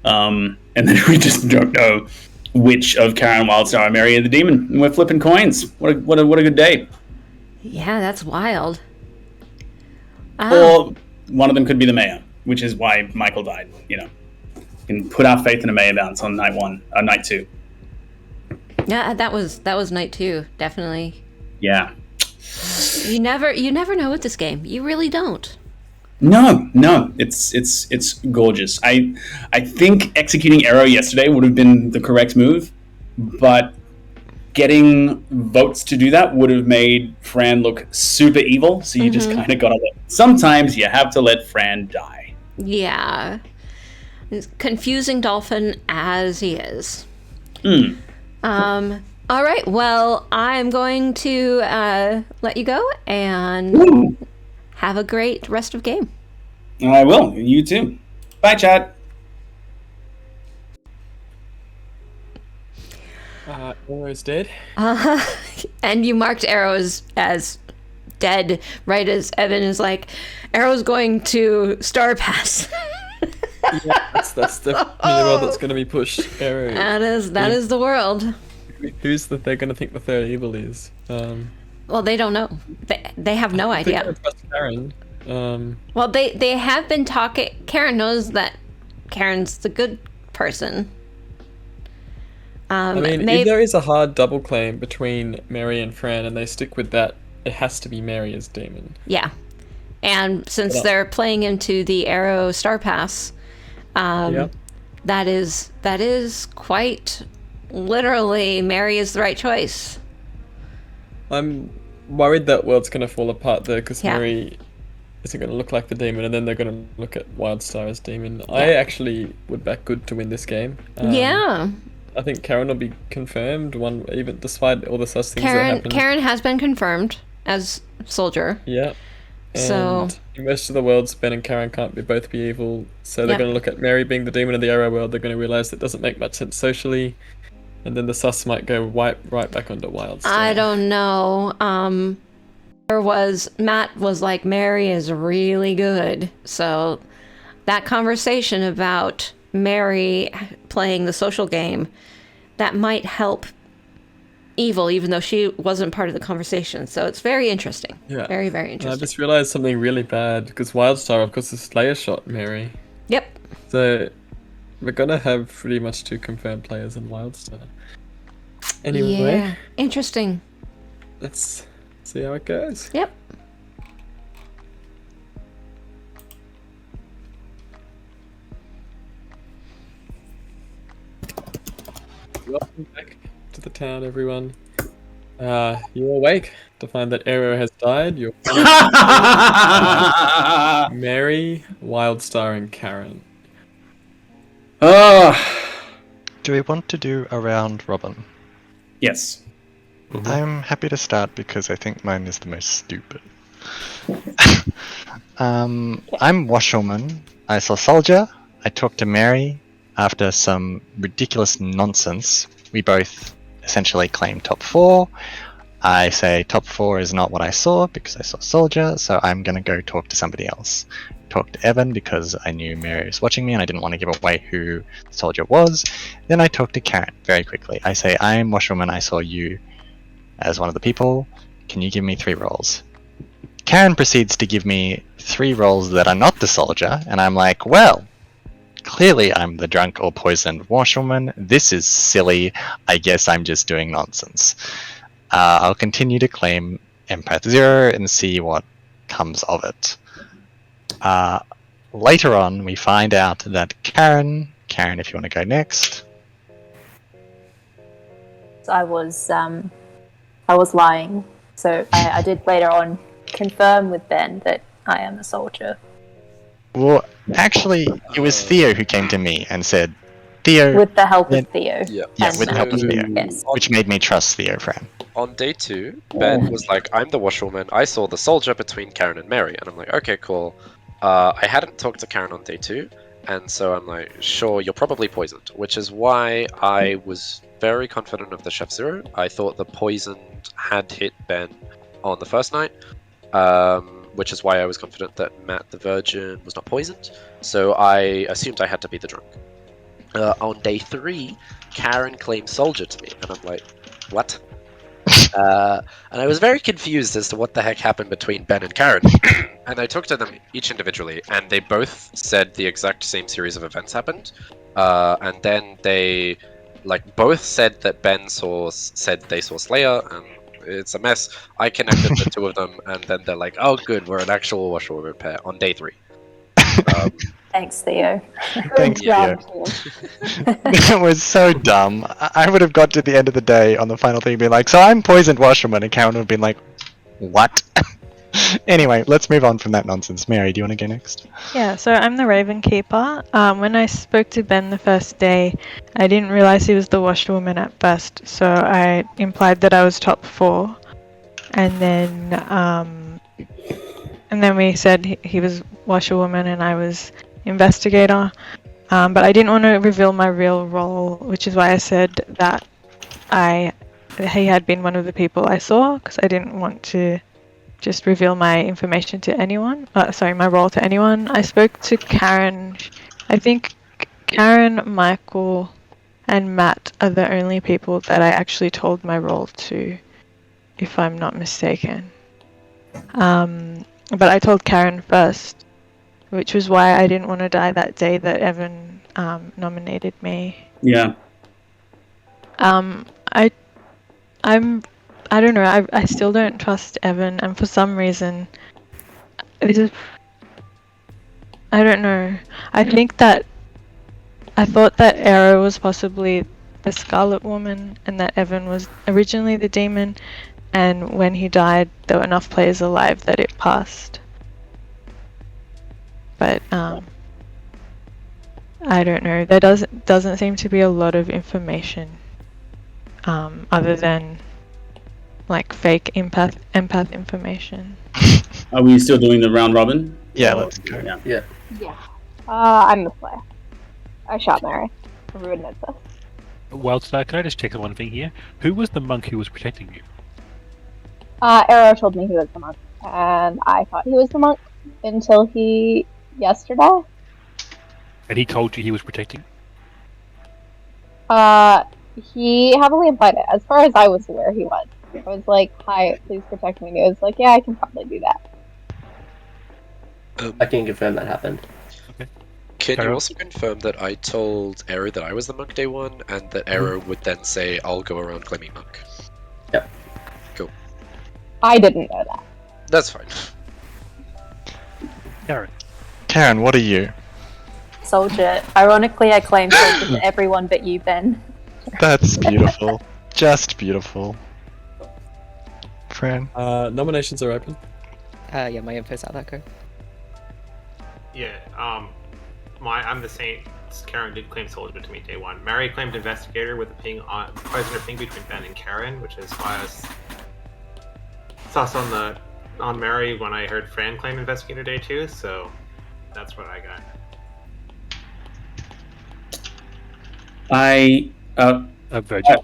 And then we just don't know which of Karen Wildstar and Mary are the demon. And we're flipping coins. What a good day. Yeah, that's wild. Or one of them could be the mayor, which is why Michael died. You know, we can put our faith in a mayor bounce on night 2. Yeah, that was night 2, definitely. Yeah. You never know with this game. You really don't. No, it's gorgeous. I think executing Arrow yesterday would have been the correct move, but getting votes to do that would have made Fran look super evil. So you just kind of gotta sometimes you have to let Fran die. Yeah. Confusing dolphin as he is. All right, well, I'm going to let you go and have a great rest of game. I will. You too. Bye, chat. Arrow's dead. And you marked Arrow as dead, right as Evan is like, Arrow's going to Star Pass. Yeah, that's the world that's going to be pushed. Arrow. That is the world. Who's that they're going to think the third evil is? Well, they don't know. They have no I think idea. I trust Karen. Well, they have been talking. Karen knows that Karen's the good person. I mean, if there is a hard double claim between Mary and Fran, and they stick with that, it has to be Mary as demon. Yeah, and since they're playing into the Arrow Star Pass, that is quite literally Mary is the right choice. I'm worried that world's going to fall apart there because Mary isn't going to look like the demon, and then they're going to look at Wildstar as demon. Yeah. I actually would back good to win this game. I think Karen will be confirmed, even despite all the sus things that happen. Karen has been confirmed as soldier. Yeah. And in most of the worlds, Ben and Karen can't both be evil, so they're going to look at Mary being the demon of the Arrow world. They're going to realize that doesn't make much sense socially, and then the sus might go right back onto Wildstar. I don't know. Matt was like, Mary is really good, so that conversation about Mary playing the social game, that might help evil, even though she wasn't part of the conversation. So it's very interesting. Yeah. Very, very interesting. And I just realized something really bad, because Wildstar, of course, is Slayer shot Mary. Yep. So we're going to have pretty much 2 confirmed players in Wildstar. Anyway. Yeah. Interesting. Let's see how it goes. Yep. Welcome back to the town, everyone. You're awake to find that Arrow has died. You're Mary, Wildstar, and Karen. Do we want to do a round robin? Yes. Mm-hmm. I'm happy to start because I think mine is the most stupid. I'm Washerwoman. I saw Soldier. I talked to Mary. After some ridiculous nonsense, we both essentially claim top 4. I say top 4 is not what I saw because I saw Soldier, so I'm going to go talk to somebody else. Talk to Evan because I knew Mary was watching me and I didn't want to give away who the Soldier was. Then I talk to Karen very quickly. I say, I am Washerwoman, I saw you as one of the people. Can you give me 3 rolls? Karen proceeds to give me 3 rolls that are not the Soldier, and I'm like, well, clearly I'm the drunk or poisoned washerwoman. This is silly. I guess I'm just doing nonsense. I'll continue to claim Empath 0 and see what comes of it. Later on, we find out that Karen, if you want to go next. I was lying. So I did later on confirm with Ben that I am a soldier. Well, actually, it was Theo who came to me and said, Theo... With the help of Theo. Yeah, with the help of Theo. Yes. Which made me trust Theo, Fran. On day 2, Ben was like, I'm the washerwoman. I saw the soldier between Karen and Mary. And I'm like, okay, cool. I hadn't talked to Karen on day 2. And so I'm like, sure, you're probably poisoned. Which is why I was very confident of the Chef Zero. I thought the poisoned had hit Ben on the first night. Which is why I was confident that Matt the Virgin was not poisoned. So I assumed I had to be the drunk. On day 3, Karen claimed Soldier to me, and I'm like, what? And I was very confused as to what the heck happened between Ben and Karen. And I talked to them each individually, and they both said the exact same series of events happened. And then they, both said that Ben said they saw Slayer, and it's a mess. I connected the 2 of them, and then they're like, oh good, we're an actual washerwoman pair on day 3. Thanks, Theo. Thanks, Theo. It was so dumb. I would have got to the end of the day on the final thing and been like, so I'm poisoned washerwoman, and Karen would have been like, what? Anyway, let's move on from that nonsense. Mary, do you want to go next? Yeah, so I'm the Raven Keeper. When I spoke to Ben the first day, I didn't realize he was the washerwoman at first, so I implied that I was top 4. And then we said he was washerwoman and I was investigator. But I didn't want to reveal my real role, which is why I said that he had been one of the people I saw, because I didn't want to just reveal my information to anyone. My role to anyone. I spoke to Karen. I think Karen, Michael, and Matt are the only people that I actually told my role to, if I'm not mistaken. But I told Karen first, which was why I didn't want to die that day that Evan nominated me. Yeah. I don't know. I still don't trust Evan, and for some reason, I don't know. I thought that Arrow was possibly the Scarlet Woman, and that Evan was originally the demon. And when he died, there were enough players alive that it passed. But I don't know. There doesn't seem to be a lot of information, other than like fake empath information. Are we still doing the round robin? Yeah, let's go. Yeah. Yeah. I'm the Slayer. I shot Mary. Everyone knows this. Wildstar, can I just check one thing here? Who was the monk who was protecting you? Arrow told me he was the monk, and I thought he was the monk until yesterday. And he told you he was protecting? He heavily implied it. As far as I was aware, he was. I was like, "Hi, please protect me." And he was like, "Yeah, I can probably do that." I can confirm that happened. Okay. Can you Arrow? also confirm that I told Arrow that I was the monk day one, and that Arrow would then say, "I'll go around claiming monk"? Yep. Cool. I didn't know that. That's fine. Karen, what are you? Soldier. Ironically, I claimed soldier to everyone but you, Ben. That's beautiful. Just beautiful. Fran? Nominations are open. Yeah, my info's out there, go. Yeah, I'm the Saint. Karen did claim soldier to me day one. Mary claimed investigator with a ping on poisoner ping between Ben and Karen, which is why I was sus on Mary when I heard Fran claim investigator day two. So that's what I got. Virgin.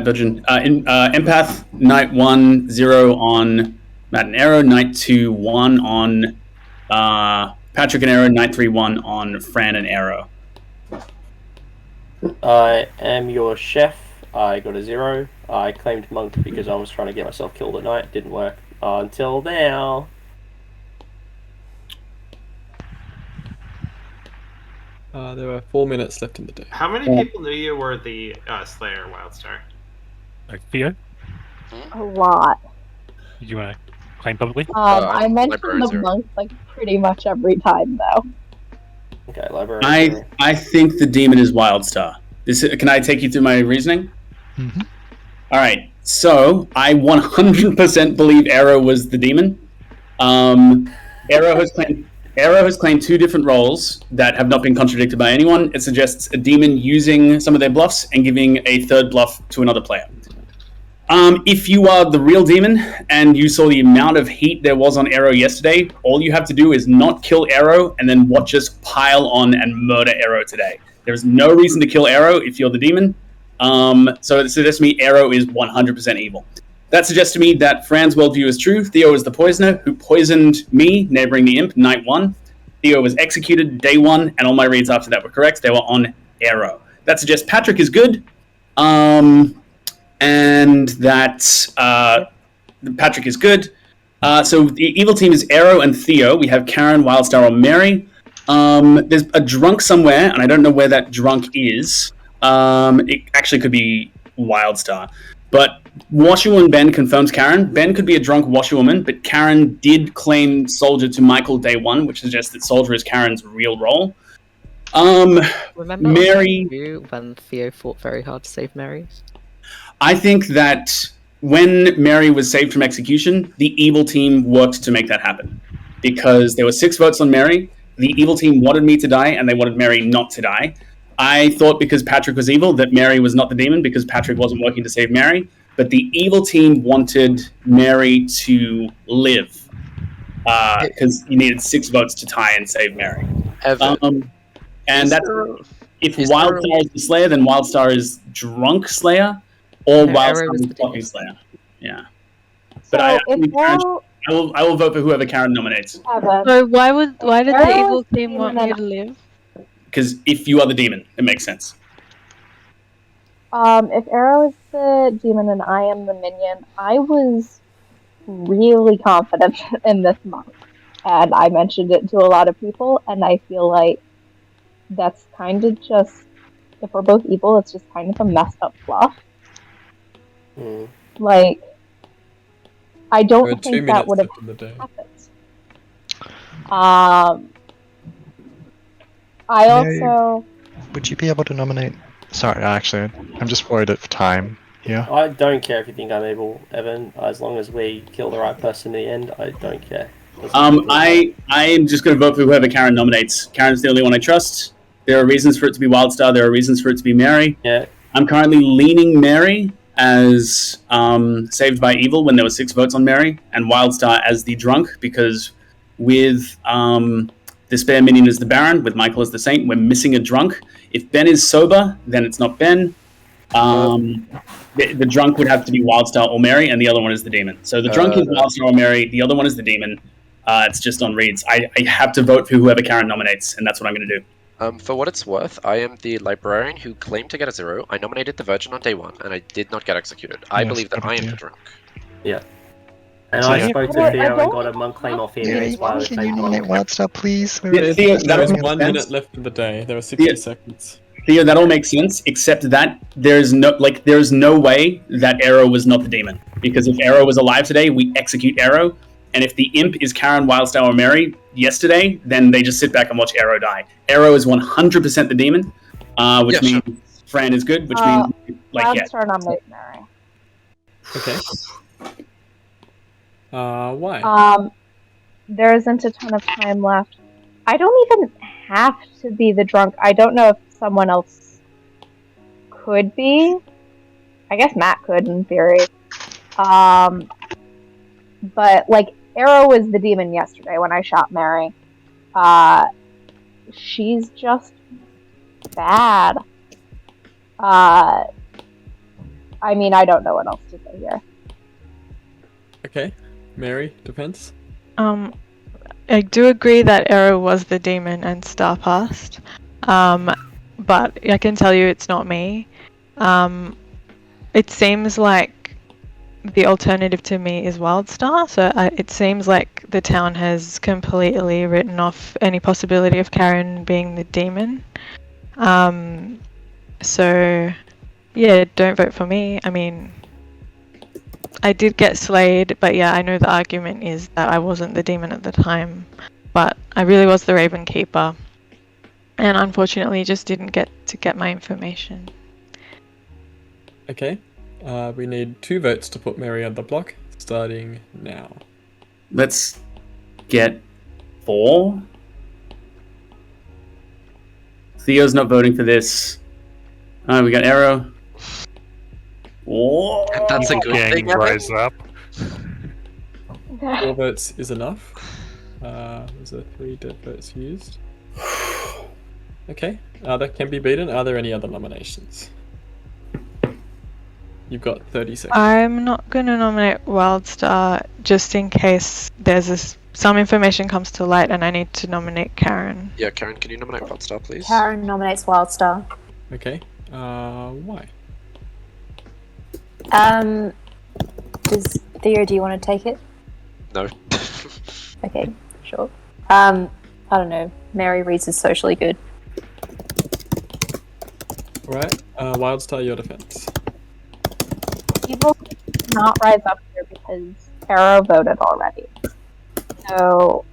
Virgin. Empath, night 1, 0 on Matt and Arrow, night 2, 1 on Patrick and Arrow, night 3, 1 on Fran and Arrow. I am your chef. I got a 0. I claimed monk because I was trying to get myself killed at night. Didn't work until now. There are 4 minutes left in the day. How many people knew you were the Slayer Wildstar? Theo? A lot. Did you want to claim publicly? I mentioned library the zero. monk like pretty much every time though. Okay, library. I think the demon is Wildstar. Can I take you through my reasoning? Mm-hmm. All right. So I 100% believe Arrow was the demon. Arrow has claimed 2 different roles that have not been contradicted by anyone. It suggests a demon using some of their bluffs and giving a third bluff to another player. If you are the real demon and you saw the amount of heat there was on Arrow yesterday, all you have to do is not kill Arrow and then watch us pile on and murder Arrow today. There is no reason to kill Arrow if you're the demon. So it suggests to me Arrow is 100% evil. That suggests to me that Fran's worldview is true. Theo is the poisoner who poisoned me, neighboring the imp, night 1. Theo was executed day 1, and all my reads after that were correct. They were on Arrow. That suggests Patrick is good, and that Patrick is good. So the evil team is Arrow and Theo. We have Karen, Wildstar, or Mary. There's a drunk somewhere, and I don't know where that drunk is. It actually could be Wildstar. But Washerwoman Ben confirms Karen. Ben could be a drunk washerwoman, but Karen did claim Soldier to Michael day 1, which suggests that Soldier is Karen's real role. Remember Mary, when Theo fought very hard to save Mary? I think that when Mary was saved from execution, the evil team worked to make that happen. Because there were 6 votes on Mary, the evil team wanted me to die, and they wanted Mary not to die. I thought because Patrick was evil that Mary was not the demon because Patrick wasn't working to save Mary, but the evil team wanted Mary to live because you needed 6 votes to tie and save Mary. And that's if Wildstar is the Slayer, then Wildstar is drunk Slayer. or No, Wildstar Arrow was was the blocking demon. Slayer. Yeah. So But I if Arrow, will vote for whoever Karen nominates. Evan, So why did the Arrow evil is team want me demon to live? Because if you are the demon, it makes sense. if Arrow is the demon and I am the minion, I was really confident in this monk, and I mentioned it to a lot of people, and I feel like that's kind of just, if we're both evil, it's just kind of a messed up fluff. Like, I There are don't 2 think that minutes would have left in the day. happened. I Mary, also. Would you be able to nominate? Sorry, actually, I'm just worried of time here. I don't care if you think I'm evil, Evan. As long as we kill the right person in the end, I don't care. I am just going to vote for whoever Karen nominates. Karen's the only one I trust. There are reasons for it to be Wildstar. There are reasons for it to be Mary. Yeah. I'm currently leaning Mary as saved by evil when there were 6 votes on Mary, and Wildstar as the drunk, because with the spare minion as the Baron, with Michael as the Saint, we're missing a drunk. If Ben is sober, then it's not Ben. The drunk would have to be Wildstar or Mary, and the other one is the demon. So the drunk is Wildstar or Mary, the other one is the demon. It's just on reads. I have to vote for whoever Karen nominates, and that's what I'm going to do. For what it's worth, I am the librarian who claimed to get a 0. I nominated the Virgin on day 1, and I did not get executed. I Yes, believe that good I am idea. the drunk. Yeah. And So I yeah. spoke to Well, I Theo and don't- got a monk claim off him. Yeah, That's why I was can you saying nominate Wildstar, please? Yeah, There Theo, is that all makes 1 sense. minute left in the day. There are 60 seconds. Theo, that all makes sense, except that there's no way that Arrow was not the demon. Because if Arrow was alive today, we execute Arrow. And if the imp is Karen, Wildstar, or Mary yesterday, then they just sit back and watch Arrow die. Arrow is 100% the demon, which Yeah, means Fran is good, which means, Wildstar nominate Mary. Okay. Why? There isn't a ton of time left. I don't even have to be the drunk. I don't know if someone else could be. I guess Matt could in theory. But like Arrow was the demon yesterday when I shot Mary. She's just bad. I mean, I don't know what else to say here. Okay. Mary, defense? I do agree that Arrow was the demon and Star passed. But I can tell you it's not me. It seems like the alternative to me is Wildstar, so it seems like the town has completely written off any possibility of Karen being the demon. So, yeah, don't vote for me. I mean, I did get slayed, but yeah, I know the argument is that I wasn't the demon at the time, but I really was the Raven Keeper, and unfortunately just didn't get to get my information. Okay. We need 2 votes to put Mary on the block, starting now. Let's get 4. Theo's not voting for this. We got Arrow. Oh. And that's a good Gang thing, Evan. rise up. 4 votes is enough. Was there 3 dead votes used? Okay. That can be beaten. Are there any other nominations? You've got 30 seconds. I'm not going to nominate Wildstar just in case some information comes to light and I need to nominate Karen. Yeah, Karen, can you nominate Wildstar, please? Karen nominates Wildstar. Okay. Why? Theo, do you want to take it? No. Okay, sure. I don't know. Mary Reese is socially good. Alright. Wildstar, your defense. Evil cannot rise up here because Arrow voted already. So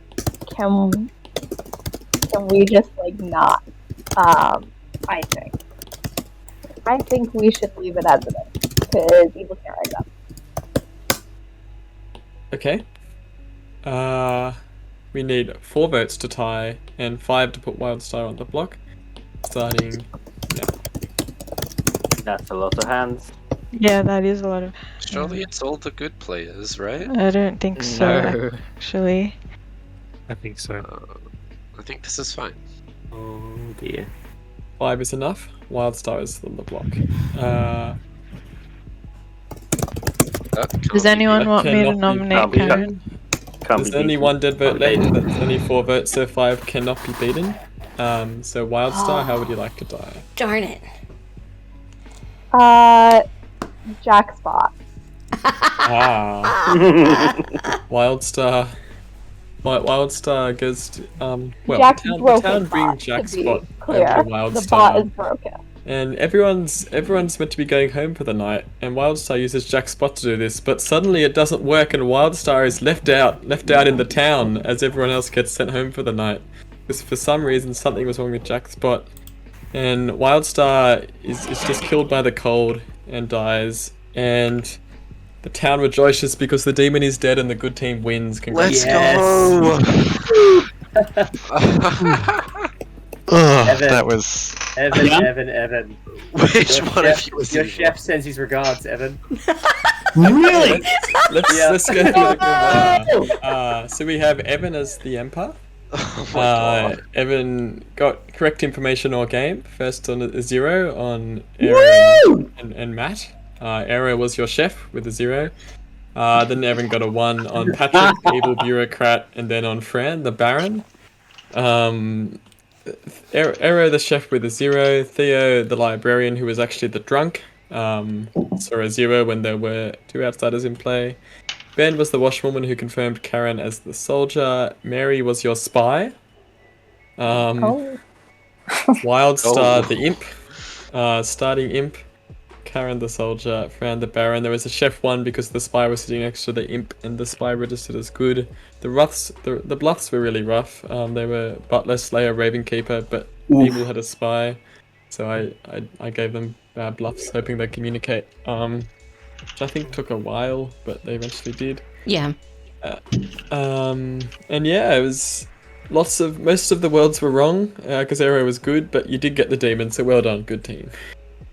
can we just like not? I think we should leave it as it is because Evil can't rise up. Okay. We need 4 votes to tie and 5 to put Wildstar on the block. Starting now. That's a lot of hands. Yeah, that is a lot of... Surely it's all the good players, right? I don't think so, No. actually. I think so. I think this is fine. Oh dear. 5 is enough. Wildstar is on the block. Does anyone want me to cannot be nominate beaten. Karen? Can't There's be only beaten. one dead vote Can't be left. beaten. That's only 4 votes, so 5 cannot be beaten. So Wildstar, how would you like to die? Darn it. Jack Spot. Wildstar. Wildstar goes to well, Jack's the broken town brings bot, Jack to be Spot clear. over to The bot Wildstar. is broken. And everyone's meant to be going home for the night, and Wildstar uses Jack Spot to do this, but suddenly it doesn't work, and Wildstar is left out in the town as everyone else gets sent home for the night. Because for some reason something was wrong with Jack Spot, and Wildstar is just killed by the cold and dies, and the town rejoices because the demon is dead and the good team wins. Let's Congratulations. Ugh, Evan. that was. Evan. Which one of you was Your evil? chef sends his regards, Evan. Really? Let's go through the so we have Evan as the empath. Oh my god. Evan got correct information all game. First on a 0 on Aaron and Matt. Aaron was your chef with a 0. Then Evan got a 1 on Patrick, the evil bureaucrat, and then on Fran, the Baron. Ero, the chef, with a 0. Theo, the librarian, who was actually the drunk, saw a 0 when there were 2 outsiders in play. Ben was the washwoman who confirmed Karen as the soldier. Mary was your spy. Wildstar, the imp. Starting imp. Karen the soldier. Fran the baron. There was a chef 1 because the spy was sitting next to the imp and the spy registered as good. The bluffs were really rough. They were Butler, Slayer, Ravenkeeper, but Evil had a spy. So I gave them bad bluffs, hoping they'd communicate. Which I think took a while, but they eventually did. Yeah. And yeah, it was most of the worlds were wrong because Aero was good, but you did get the demon, so well done, good team.